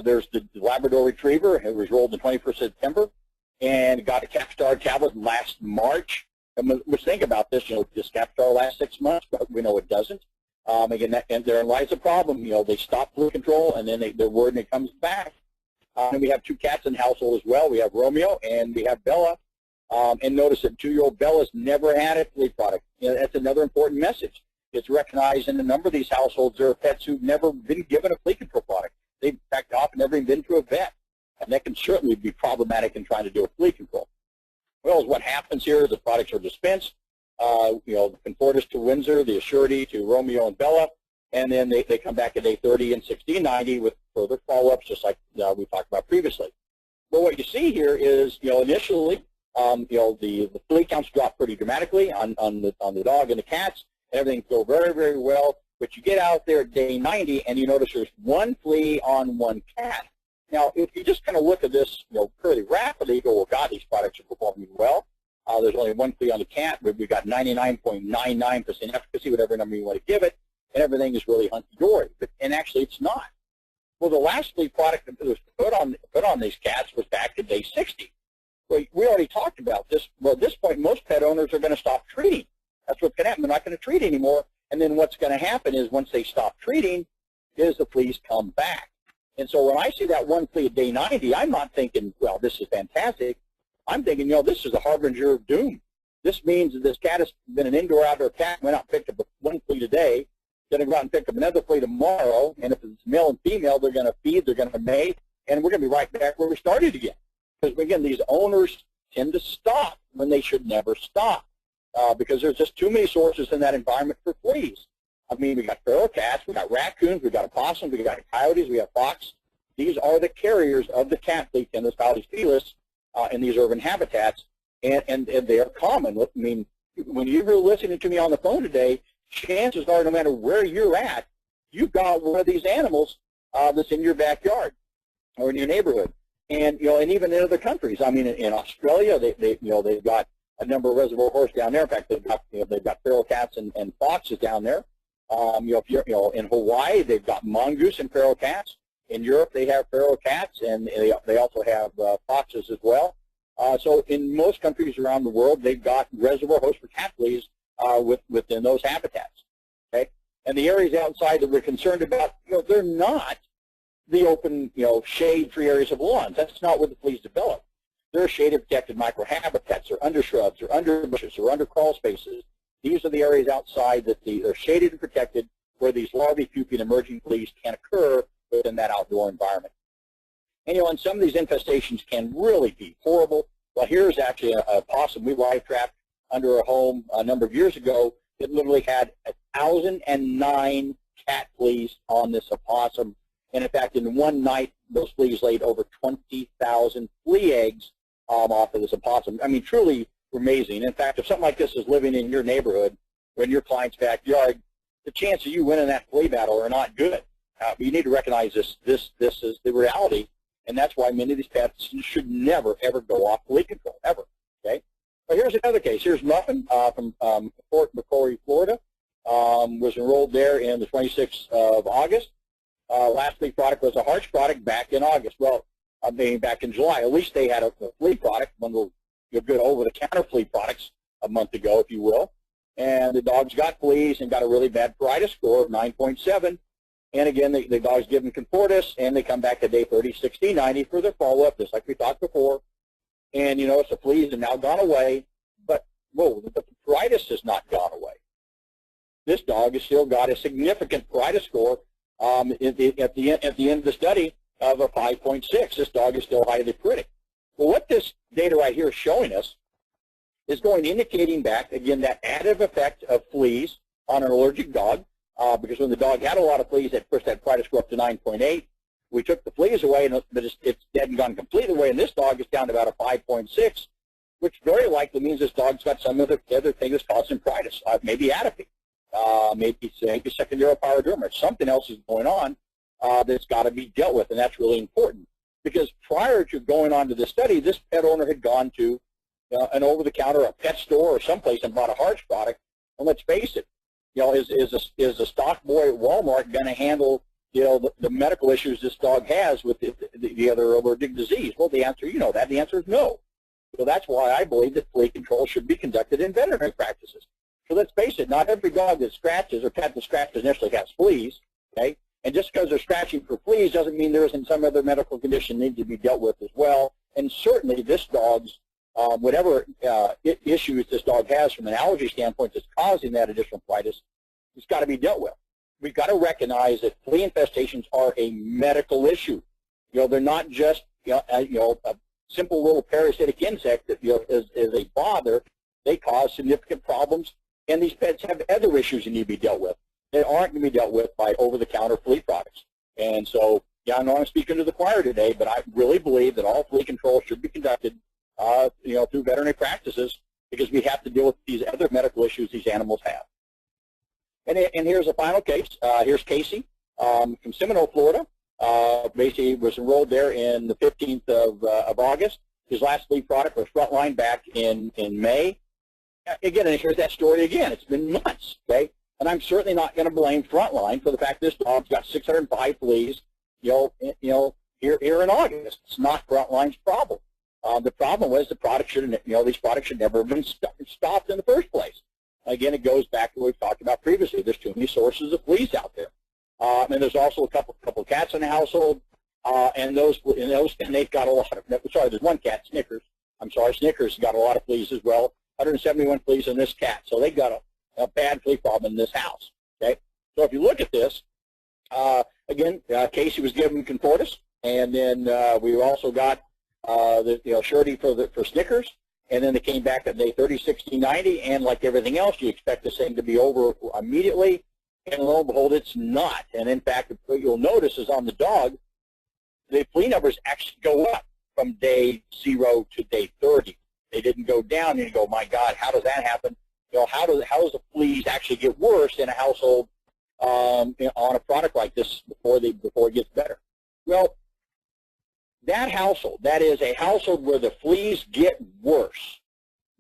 There's the Labrador Retriever who was rolled on the 21st of September and got a Capstar tablet last March. And let's think about this. Does Capstar last 6 months? But we know it doesn't. Again, and therein lies the problem. They stop flea control, and then they're worried and it comes back. And we have 2 cats in the household as well. We have Romeo and we have Bella. And notice that 2-year-old Bella's never had a flea product. That's another important message. It's recognized in a number of these households there are pets who've never been given a flea control product. They've backed off and never even been to a vet. And that can certainly be problematic in trying to do a flea control. Well, what happens here is the products are dispensed. The Confortis to Windsor, the Assurity to Romeo and Bella, and then they come back at day 30 and 60 and 90 with further follow-ups, just like we talked about previously. But what you see here is, initially, the flea counts drop pretty dramatically on the dog and the cats. Everything go very, very well. But you get out there at day 90, and you notice there's 1 flea on 1 cat. Now, if you just kind of look at this, fairly rapidly, you go, well, God, these products are performing well. There's only 1 flea on the cat, but we've got 99.99% efficacy, whatever number you want to give it, and everything is really hunky-dory. And actually, it's not. Well, the last flea product that was put on these cats was back to day 60. Well, we already talked about this. Well, at this point, most pet owners are going to stop treating. That's what's going to happen. They're not going to treat anymore. And then what's going to happen is once they stop treating, is the fleas come back. And so when I see that 1 flea at day 90, I'm not thinking, well, this is fantastic. I'm thinking, this is a harbinger of doom. This means that this cat has been an indoor-outdoor cat, went out and picked up 1 flea today, going to go out and pick up another flea tomorrow, and if it's male and female, they're going to feed, they're going to mate, and we're going to be right back where we started again. Because, again, these owners tend to stop when they should never stop. Because there's just too many sources in that environment for fleas. I mean, we got feral cats, we got raccoons, we got opossums, we got coyotes, we have fox. These are the carriers of the cat flea, Tendus felis, in these urban habitats, and they are common. I mean, when you're listening to me on the phone today, chances are, no matter where you're at, you've got one of these animals that's in your backyard. or in your neighborhood. And and even in other countries. I mean, in Australia, they've got a number of reservoir horse down there. In fact, they've got feral cats and foxes down there. If you're in Hawaii, they've got mongoose and feral cats. In Europe, they have feral cats, and they also have foxes as well. So in most countries around the world, they've got reservoir hosts for cat fleas within those habitats. Okay, and the areas outside that we're concerned about, they're not the open, shade-free areas of lawns. That's not where the fleas develop. They're shaded, protected microhabitats, or undershrubs, or underbushes, or under crawl spaces. These are the areas outside that they're shaded and protected, where these larvae, pupae, and emerging fleas can occur within that outdoor environment. And and some of these infestations can really be horrible. Well, here's actually a possum we live trapped under a home a number of years ago. It literally had 1,009 cat fleas on this opossum. And in fact, in one night, those fleas laid over 20,000 flea eggs off of this opossum. I mean, truly amazing. In fact, if something like this is living in your neighborhood or in your client's backyard, the chances of you winning that flea battle are not good. You need to recognize this is the reality, and that's why many of these pets should never, ever go off flea control, ever. Okay? But here's another case. Here's Muffin from Fort McCrory, Florida. Was enrolled there in the 26th of August. Last flea product was a harsh product back in August. Well, back in July. At least they had a flea product, one of the good over-the-counter flea products a month ago, if you will. And the dogs got fleas and got a really bad pruritus score of 9.7. And again, the dogs give them Confortis, and they come back to day 30, 60, 90 for their follow-up, just like we talked before. And the fleas have now gone away, but whoa, the pruritus has not gone away. This dog has still got a significant pruritus score at the end of the study of a 5.6. This dog is still highly pruritic. Well, what this data right here is showing us is indicating back, again, that additive effect of fleas on an allergic dog, because when the dog had a lot of fleas, at first that pruritus score up to 9.8. We took the fleas away, but it's dead and gone completely away, and this dog is down to about a 5.6, which very likely means this dog's got some other thing that's causing pruritus, maybe atopy, maybe secondary pyoderma. Something else is going on that's got to be dealt with, and that's really important. Because prior to going on to this study, this pet owner had gone to an over-the-counter, a pet store, or someplace and bought a harsh product. And let's face it, is a stock boy at Walmart going to handle the medical issues this dog has with the other allergic disease? Well, the answer, that. The answer is no. So that's why I believe that flea control should be conducted in veterinary practices. So let's face it, not every dog that scratches or pet that scratches initially has fleas, okay? And just because they're scratching for fleas doesn't mean there isn't some other medical condition that needs to be dealt with as well. And certainly this dog's, whatever issues this dog has from an allergy standpoint that's causing that additional pruritus, it's got to be dealt with. We've got to recognize that flea infestations are a medical issue. They're not just a simple little parasitic insect that is a bother. They cause significant problems, and these pets have other issues that need to be dealt with that aren't going to be dealt with by over-the-counter flea products. And so, I know I'm speaking to the choir today, but I really believe that all flea control should be conducted, through veterinary practices, because we have to deal with these other medical issues these animals have. And here's a final case. Here's Casey from Seminole, Florida. Basically was enrolled there in the 15th of August. His last flea product was Frontline back in May. Again, and here's that story again. It's been months, okay? And I'm certainly not going to blame Frontline for the fact this dog's got 605 fleas, here in August. It's not Frontline's problem. The problem was the product should, these products should never have been stopped in the first place. Again, it goes back to what we've talked about previously. There's too many sources of fleas out there, and there's also a couple of cats in the household, and they've got a lot of. Sorry, there's one cat, Snickers. I'm sorry, Snickers got a lot of fleas as well. 171 fleas in this cat, so they got a bad flea problem in this house. Okay, so if you look at this, again, Casey was given Confortis, and then we also got the surety for Snickers. And then they came back at day 30, 60, 90, and like everything else, you expect this thing to be over immediately, and lo and behold, it's not. And in fact, what you'll notice is on the dog, the flea numbers actually go up from day 0 to day 30. They didn't go down, and you go, my God, how does that happen? How does the fleas actually get worse in a household on a product like this before it gets better? Well, that household, that is a household where the fleas get worse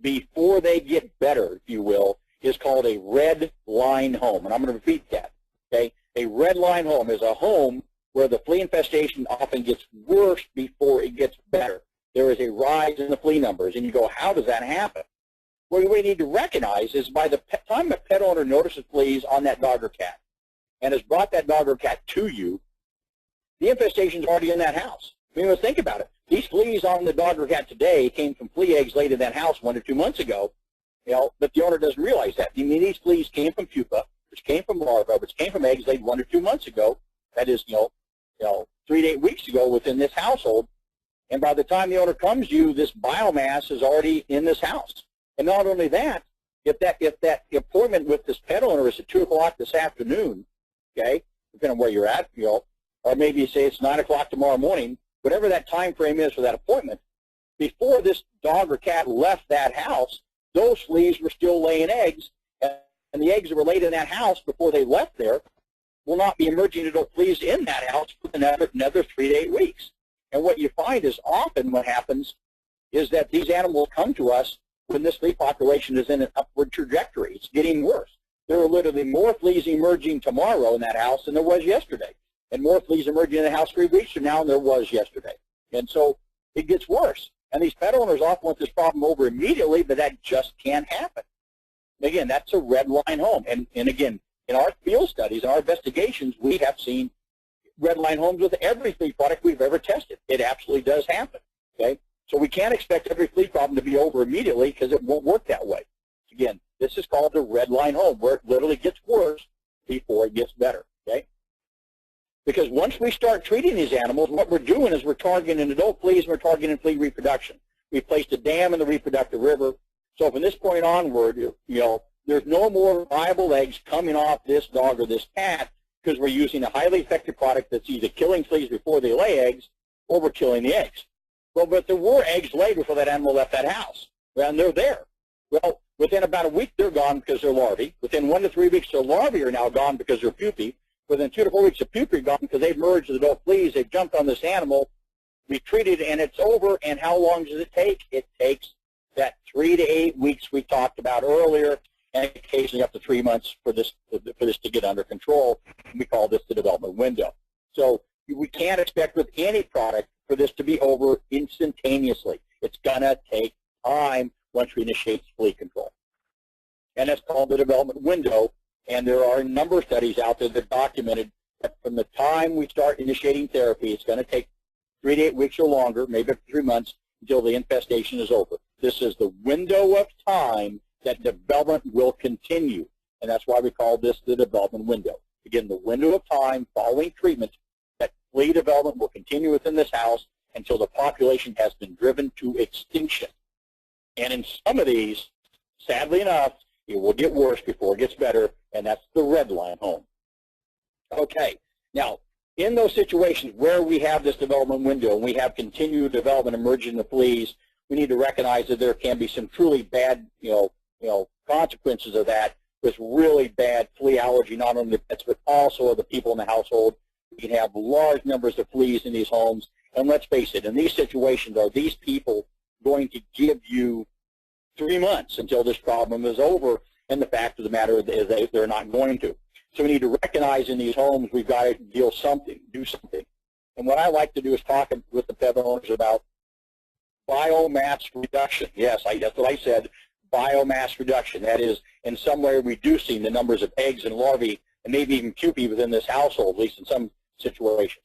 before they get better, if you will, is called a red line home. And I'm going to repeat that. Okay? A red line home is a home where the flea infestation often gets worse before it gets better. There is a rise in the flea numbers. And you go, how does that happen? Well, what we need to recognize is by the time a pet owner notices fleas on that dog or cat and has brought that dog or cat to you, the infestation is already in that house. I mean, let's think about it. These fleas on the dog or cat today came from flea eggs laid in that house 1 to 2 months ago, but the owner doesn't realize that. I mean, these fleas came from pupa, which came from larvae, which came from eggs laid 1 to 2 months ago. That is, 3 to 8 weeks ago within this household. And by the time the owner comes to you, this biomass is already in this house. And not only that, if that appointment with this pet owner is at 2 o'clock this afternoon, okay, depending on where you're at, or maybe you say it's 9 o'clock tomorrow morning, whatever that time frame is for that appointment, before this dog or cat left that house, those fleas were still laying eggs, and the eggs that were laid in that house before they left there will not be emerging adult fleas in that house for another 3 to 8 weeks. And what you find is often what happens is that these animals come to us when this flea population is in an upward trajectory. It's getting worse. There are literally more fleas emerging tomorrow in that house than there was yesterday, and more fleas emerging in the house 3 weeks from now than there was yesterday. And so it gets worse. And these pet owners often want this problem over immediately, but that just can't happen. Again, that's a red line home. And again, in our field studies, in our investigations, we have seen red line homes with every flea product we've ever tested. It absolutely does happen. Okay? So we can't expect every flea problem to be over immediately because it won't work that way. Again, this is called the red line home, where it literally gets worse before it gets better. Okay? Because once we start treating these animals, what we're doing is we're targeting adult fleas and we're targeting flea reproduction. We've placed a dam in the reproductive river. So from this point onward, there's no more viable eggs coming off this dog or this cat because we're using a highly effective product that's either killing fleas before they lay eggs or we're killing the eggs. Well, but there were eggs laid before that animal left that house, and they're there. Well, within about a week, they're gone because they're larvae. Within 1 to 3 weeks, their larvae are now gone because they're pupae. Within 2 to 4 weeks, the pupae are gone because they've merged with adult fleas. They've jumped on this animal. We treat it, and it's over. And how long does it take? It takes that 3 to 8 weeks we talked about earlier, and occasionally up to 3 months for this to get under control. We call this the development window. So we can't expect with any product for this to be over instantaneously. It's going to take time once we initiate flea control. And that's called the development window. And there are a number of studies out there that documented that from the time we start initiating therapy, it's going to take 3 to 8 weeks or longer, maybe up to 3 months, until the infestation is over. This is the window of time that development will continue. And that's why we call this the development window. Again, the window of time following treatment that flea development will continue within this house until the population has been driven to extinction. And in some of these, sadly enough, it will get worse before it gets better, and that's the red line home. Okay, now, in those situations where we have this development window and we have continued development emerging in the fleas, we need to recognize that there can be some truly bad, consequences of that with really bad flea allergy, not only the pets, but also the people in the household. We can have large numbers of fleas in these homes, and let's face it, in these situations, are these people going to give you 3 months until this problem is over? And the fact of the matter is they're not going to. So we need to recognize in these homes we've got to do something. And what I like to do is talk with the pet owners about biomass reduction. Yes, that's what I said, biomass reduction. That is, in some way reducing the numbers of eggs and larvae and maybe even pupae within this household, at least in some situations.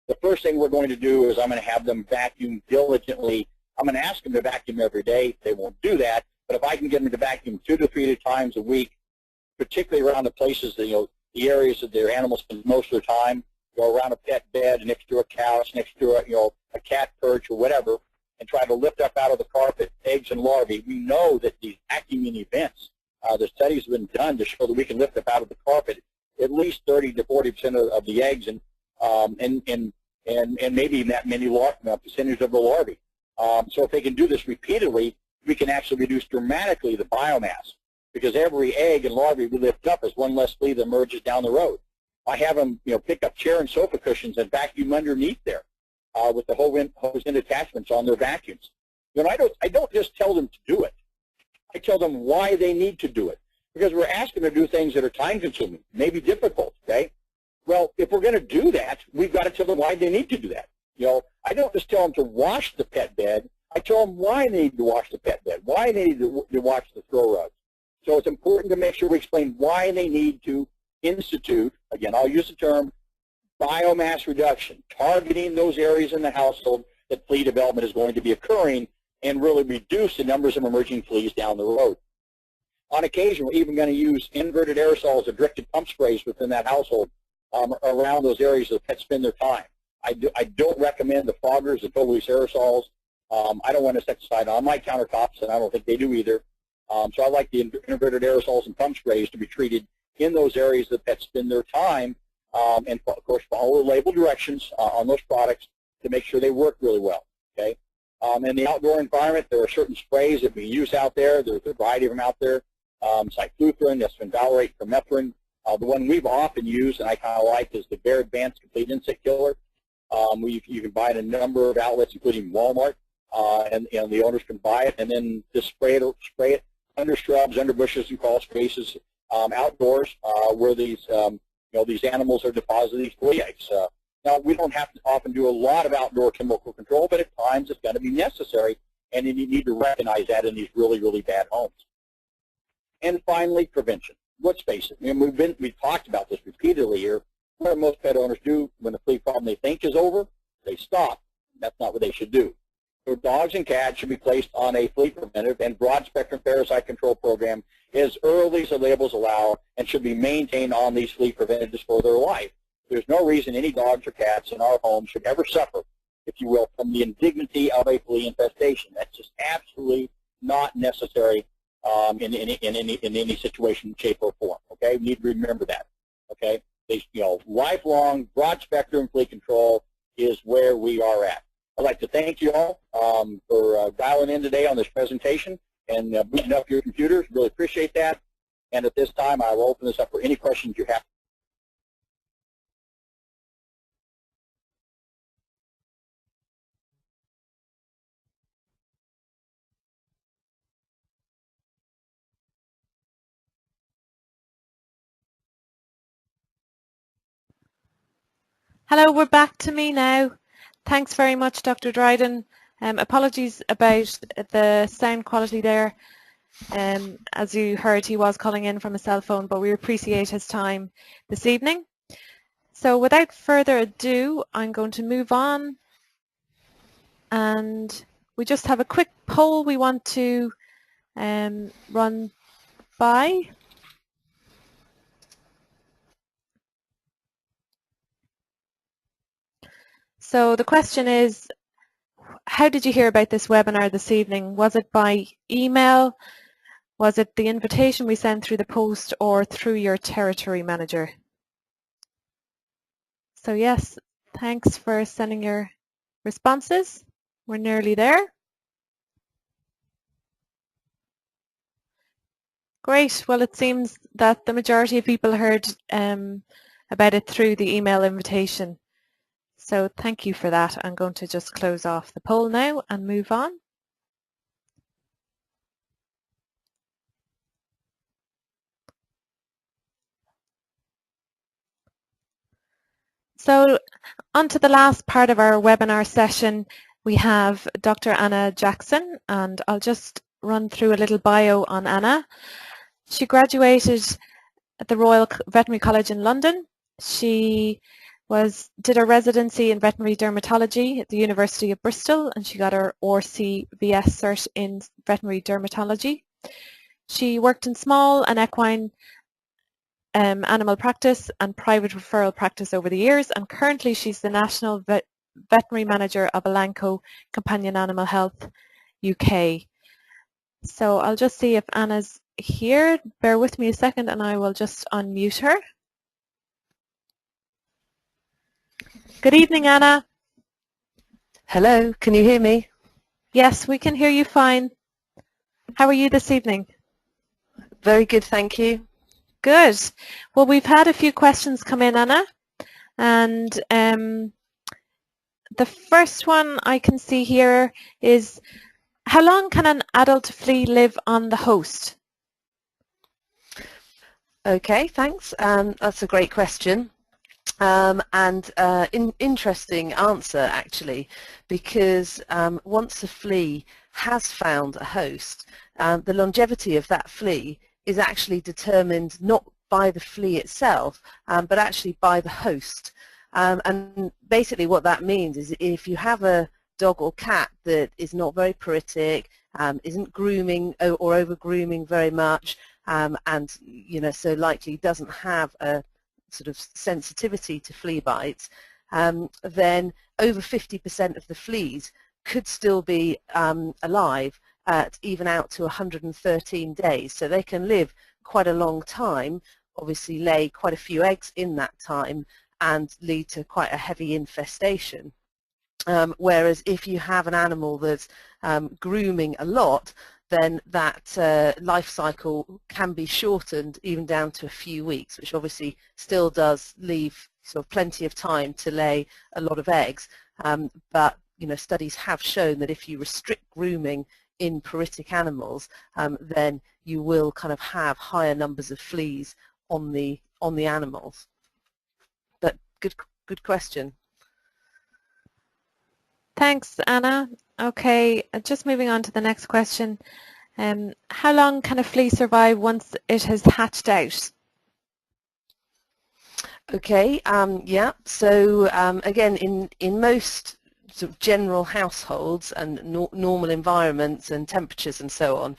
The first thing we're going to do is I'm going to have them vacuum diligently. I'm going to ask them to vacuum every day. They won't do that, but if I can get them to vacuum 2 to 3 times a week, particularly around the places that, the areas that their animals spend most of their time, go around a pet bed, next to a couch, next to a cat perch or whatever, and try to lift up out of the carpet eggs and larvae. We know that these vacuuming events, the studies have been done to show that we can lift up out of the carpet at least 30 to 40% of the eggs and maybe even that many percentage of the larvae. So if they can do this repeatedly, we can actually reduce dramatically the biomass, because every egg and larvae we lift up is one less flea that emerges down the road. I have them, pick up chair and sofa cushions and vacuum underneath there. with the hose-end attachments on their vacuums. You know, I don't just tell them to do it. I tell them why they need to do it, because we're asking them to do things that are time-consuming, maybe difficult. Okay. Well, if we're going to do that, we've got to tell them why they need to do that. You know, I don't just tell them to wash the pet bed. I tell them why they need to wash the pet bed, why they need to wash the throw rugs. So it's important to make sure we explain why they need to institute, again, I'll use the term biomass reduction, targeting those areas in the household that flea development is going to be occurring and really reduce the numbers of emerging fleas down the road. On occasion, we're even going to use inverted aerosols or directed pump sprays within that household around those areas that pets spend their time. I don't recommend the foggers, the total-use aerosols. I don't want insecticide on my countertops, and I don't think they do either. So I like the inverted aerosols and pump sprays to be treated in those areas that pets spend their time, and of course follow the label directions on those products to make sure they work really well. Okay. In the outdoor environment, there are certain sprays that we use out there. There's a variety of them out there. Cyclophorin, esfenvalerate, permethrin. The one we've often used and I kind of like is the Bear Advanced Complete Insect Killer. You can buy it in a number of outlets, including Walmart, and the owners can buy it and then just spray it under shrubs, under bushes, and crawl spaces outdoors where these these animals are depositing these flea eggs. Now, we don't have to often do a lot of outdoor chemical control, but at times it's going to be necessary, and you need to recognize that in these really, really bad homes. And finally, prevention. Let's face it. I mean, we've talked about this repeatedly here. What most pet owners do when the flea problem they think is over, they stop. That's not what they should do. So dogs and cats should be placed on a flea preventive and broad-spectrum parasite control program as early as the labels allow and should be maintained on these flea preventatives for their life. There's no reason any dogs or cats in our home should ever suffer, if you will, from the indignity of a flea infestation. That's just absolutely not necessary in any situation, shape, or form. Okay, we need to remember that. Okay, lifelong broad-spectrum flea control is where we are at. I'd like to thank you all for dialing in today on this presentation and booting up your computers. Really appreciate that. And at this time, I will open this up for any questions you have. Hello, we're back to me now. Thanks very much, Dr. Dryden. Apologies about the sound quality there. As you heard, he was calling in from a cell phone, but we appreciate his time this evening. So without further ado, I'm going to move on. And we just have a quick poll we want to run by. So the question is, how did you hear about this webinar this evening? Was it by email? Was it the invitation we sent through the post or through your territory manager? So yes, thanks for sending your responses. We're nearly there. Great. Well, it seems that the majority of people heard about it through the email invitation. So thank you for that. I'm going to just close off the poll now and move on. So on to the last part of our webinar session, we have Dr. Anna Jackson, and I'll just run through a little bio on Anna. She graduated at the Royal Veterinary College in London. She did her residency in veterinary dermatology at the University of Bristol, and she got her RCVS cert in veterinary dermatology. She worked in small and equine animal practice and private referral practice over the years, and currently she's the National Veterinary Manager of Elanco Companion Animal Health UK. So I'll just see if Anna's here. Bear with me a second and I will just unmute her. Good evening, Anna. Hello, can you hear me? Yes, we can hear you fine. How are you this evening? Very good, thank you. Good. Well, we've had a few questions come in, Anna, and The first one I can see here is, how long can an adult flea live on the host? Okay, thanks. That's a great question. Interesting answer, actually, because once a flea has found a host, the longevity of that flea is actually determined not by the flea itself, but actually by the host. And basically what that means is if you have a dog or cat that is not very paritic, isn't grooming or over-grooming very much, and so likely doesn't have a sort of sensitivity to flea bites, then over 50% of the fleas could still be alive at even out to 113 days. So they can live quite a long time, obviously lay quite a few eggs in that time and lead to quite a heavy infestation. Whereas if you have an animal that's grooming a lot, then that life cycle can be shortened even down to a few weeks, which obviously still does leave sort of plenty of time to lay a lot of eggs. But studies have shown that if you restrict grooming in paritic animals, then you will kind of have higher numbers of fleas on the animals. But good question. Thanks, Anna. Okay, just moving on to the next question. How long can a flea survive once it has hatched out? Okay, yeah, so again, in most sort of general households and normal environments and temperatures and so on,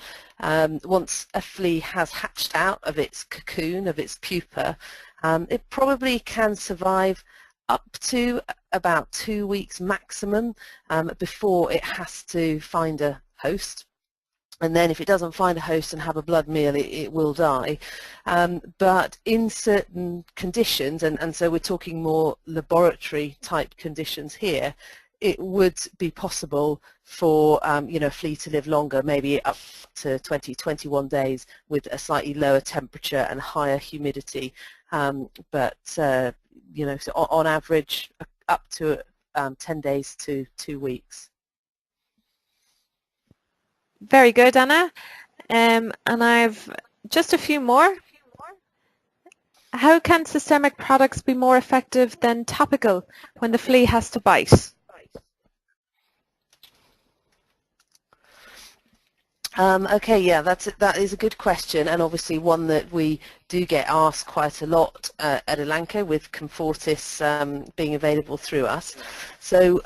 once a flea has hatched out of its cocoon, of its pupa, it probably can survive up to about 2 weeks maximum before it has to find a host. And then if it doesn't find a host and have a blood meal, it will die. But in certain conditions, and so we're talking more laboratory type conditions here, it would be possible for a flea to live longer, maybe up to 20-21 days with a slightly lower temperature and higher humidity. So on average, up to 10 days to 2 weeks. Very good, Anna. And I've just a few more. How can systemic products be more effective than topical when the flea has to bite? Okay, yeah, that is a good question, and obviously one that we do get asked quite a lot at Elanco, with Comfortis being available through us. So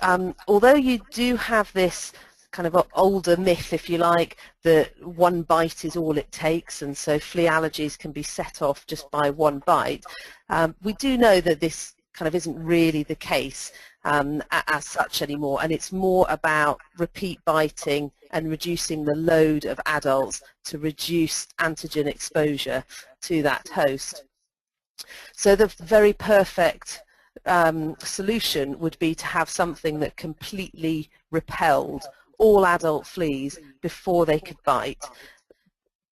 although you do have this kind of older myth, if you like, that one bite is all it takes, and so flea allergies can be set off just by one bite, we do know that this kind of isn't really the case as such anymore, and it's more about repeat biting and reducing the load of adults to reduce antigen exposure to that host. So the very perfect solution would be to have something that completely repelled all adult fleas before they could bite.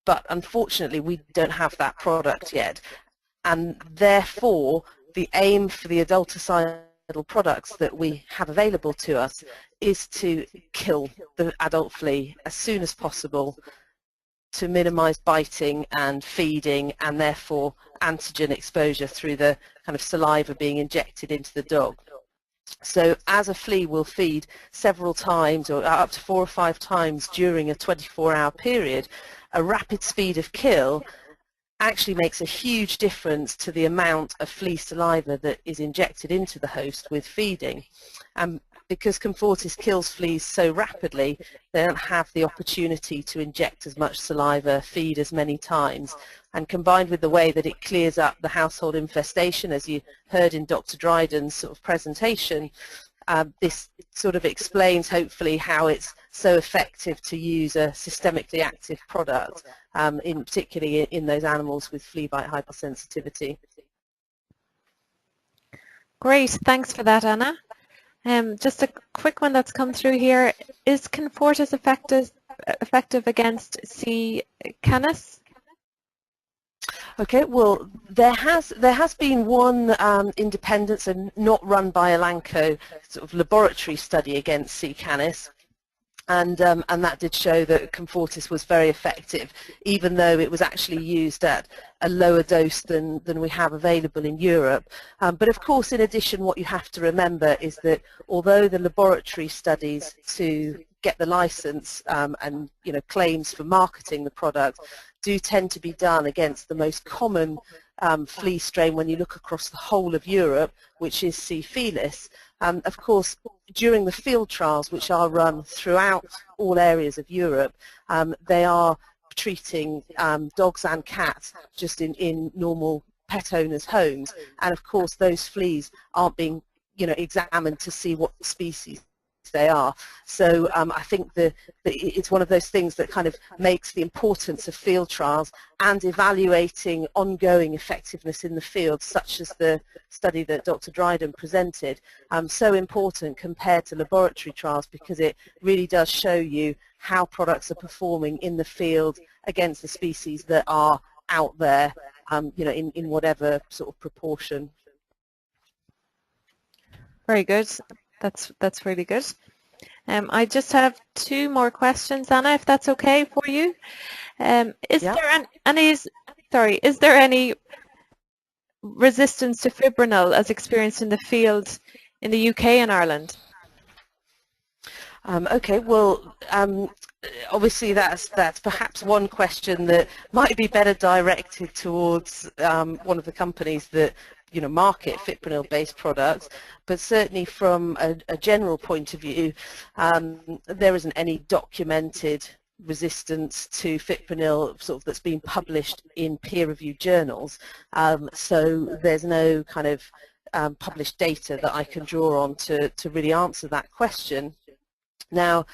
But unfortunately, we don't have that product yet, and therefore the aim for the adulticidal products that we have available to us is to kill the adult flea as soon as possible to minimize biting and feeding, and therefore antigen exposure through the kind of saliva being injected into the dog. So as a flea will feed several times, or up to 4 or 5 times during a 24-hour period, a rapid speed of kill actually makes a huge difference to the amount of flea saliva that is injected into the host with feeding. Because Comfortis kills fleas so rapidly, they don't have the opportunity to inject as much saliva, feed as many times, and combined with the way that it clears up the household infestation, as you heard in Dr Dryden's sort of presentation, this sort of explains hopefully how it's so effective to use a systemically active product, particularly in those animals with flea bite hypersensitivity. Great, thanks for that, Anna. Just a quick one that's come through here. Is Comfortis effective against C. canis? Okay, well, there has been one independent and not run by Elanco sort of laboratory study against C. canis, and that did show that Comfortis was very effective, even though it was actually used at a lower dose than we have available in Europe. But of course, in addition, what you have to remember is that although the laboratory studies to get the license and claims for marketing the product do tend to be done against the most common flea strain when you look across the whole of Europe, which is C. felis. Of course, during the field trials, which are run throughout all areas of Europe, they are treating dogs and cats just in normal pet owners' homes, and of course those fleas aren't being examined to see what species they are. So I think it's one of those things that kind of makes the importance of field trials and evaluating ongoing effectiveness in the field, such as the study that Dr. Dryden presented, so important compared to laboratory trials, because it really does show you how products are performing in the field against the species that are out there, in whatever sort of proportion. Very good. That's really good. I just have two more questions, Anna, if that's okay for you. Is there any resistance to fipronil as experienced in the field in the UK and Ireland? Okay, well, obviously that's perhaps one question that might be better directed towards one of the companies that market fipronil-based products, but certainly from a general point of view, there isn't any documented resistance to fipronil that's been published in peer-reviewed journals. So there's no kind of published data that I can draw on to really answer that question. Now,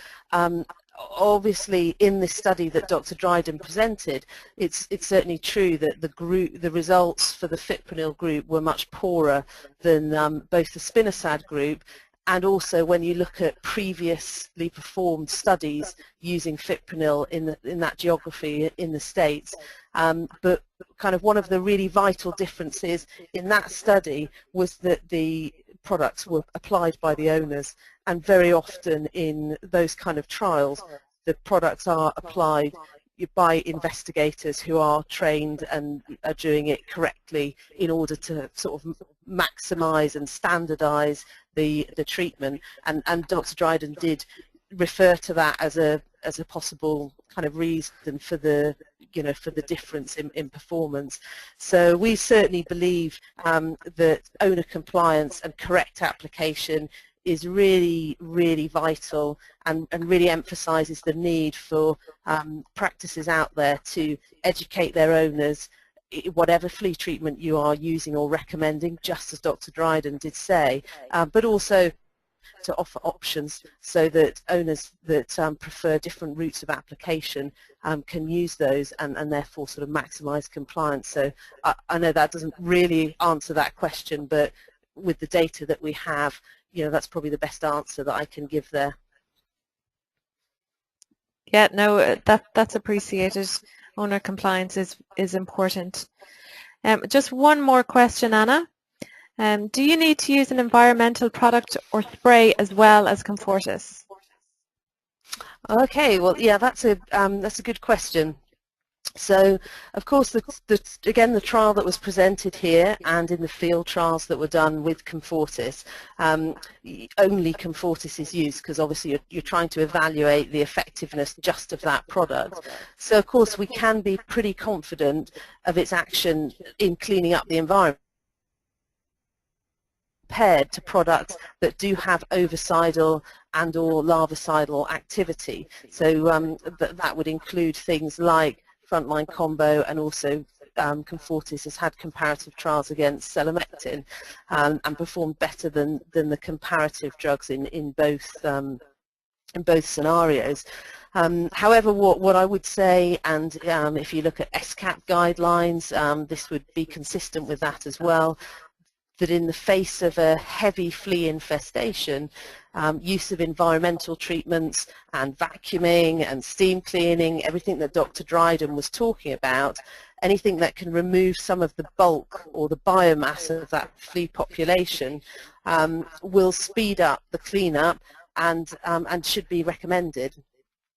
obviously, in this study that Dr. Dryden presented, it's certainly true that the results for the fipronil group were much poorer than both the spinosad group, and also when you look at previously performed studies using fipronil in that geography in the States. But kind of one of the really vital differences in that study was that the products were applied by the owners, and very often in those kind of trials the products are applied by investigators who are trained and are doing it correctly in order to sort of maximize and standardize the treatment, and Dr. Dryden did refer to that as a possible kind of reason for the difference in performance. So we certainly believe that owner compliance and correct application is really, really vital, and really emphasises the need for practices out there to educate their owners, whatever flea treatment you are using or recommending, just as Dr. Dryden did say, but also to offer options so that owners that prefer different routes of application can use those and therefore sort of maximise compliance. So I know that doesn't really answer that question, but with the data that we have, that's probably the best answer that I can give there. Yeah, no, that's appreciated. Owner compliance is important. Just one more question, Anna. Do you need to use an environmental product or spray as well as Comfortis? Okay, well, yeah, that's a good question. So, of course, again, the trial that was presented here and in the field trials that were done with Comfortis, only Comfortis is used because obviously you're trying to evaluate the effectiveness just of that product. So, of course, we can be pretty confident of its action in cleaning up the environment compared to products that do have ovicidal and or larvicidal activity. So that would include things like frontline combo, and also Comfortis has had comparative trials against selamectin and performed better than the comparative drugs in both scenarios. However, what I would say, and if you look at SCAP guidelines, this would be consistent with that as well, that in the face of a heavy flea infestation, use of environmental treatments and vacuuming and steam cleaning, everything that Dr. Dryden was talking about, anything that can remove some of the bulk or the biomass of that flea population will speed up the cleanup and should be recommended.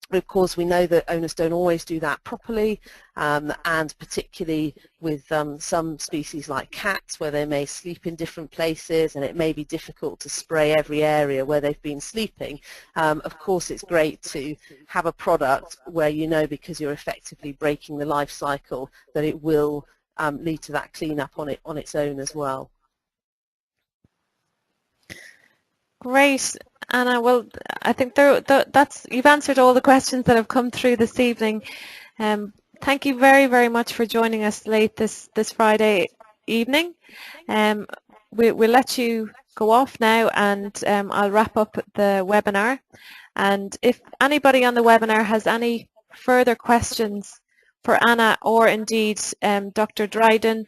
But of course, we know that owners don't always do that properly, and particularly with some species like cats, where they may sleep in different places and it may be difficult to spray every area where they've been sleeping. Of course, it's great to have a product where you know, because you're effectively breaking the life cycle, that it will lead to that cleanup on its own as well. Great, Anna. Well, I think you've answered all the questions that have come through this evening. Thank you very, very much for joining us late this Friday evening. We'll let you go off now, and I'll wrap up the webinar. And if anybody on the webinar has any further questions for Anna, or indeed Dr. Dryden,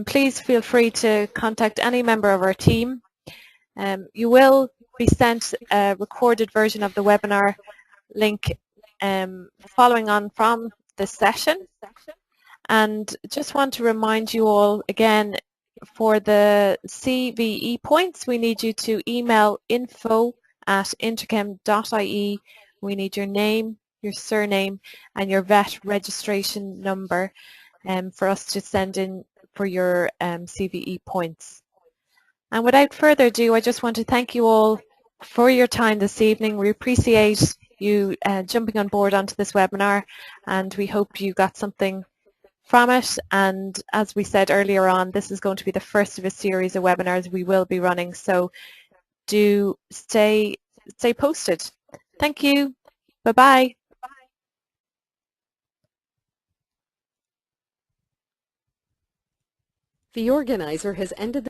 please feel free to contact any member of our team. You will be sent a recorded version of the webinar link following on from this session. And just want to remind you all again, for the CVE points, we need you to email info@interchem.ie. We need your name, your surname, and your vet registration number for us to send in for your CVE points. And without further ado, I just want to thank you all for your time this evening. We appreciate you jumping on board onto this webinar, and we hope you got something from it. And as we said earlier on, this is going to be the first of a series of webinars we will be running, so do stay posted. Thank you. Bye-bye. The organizer has ended the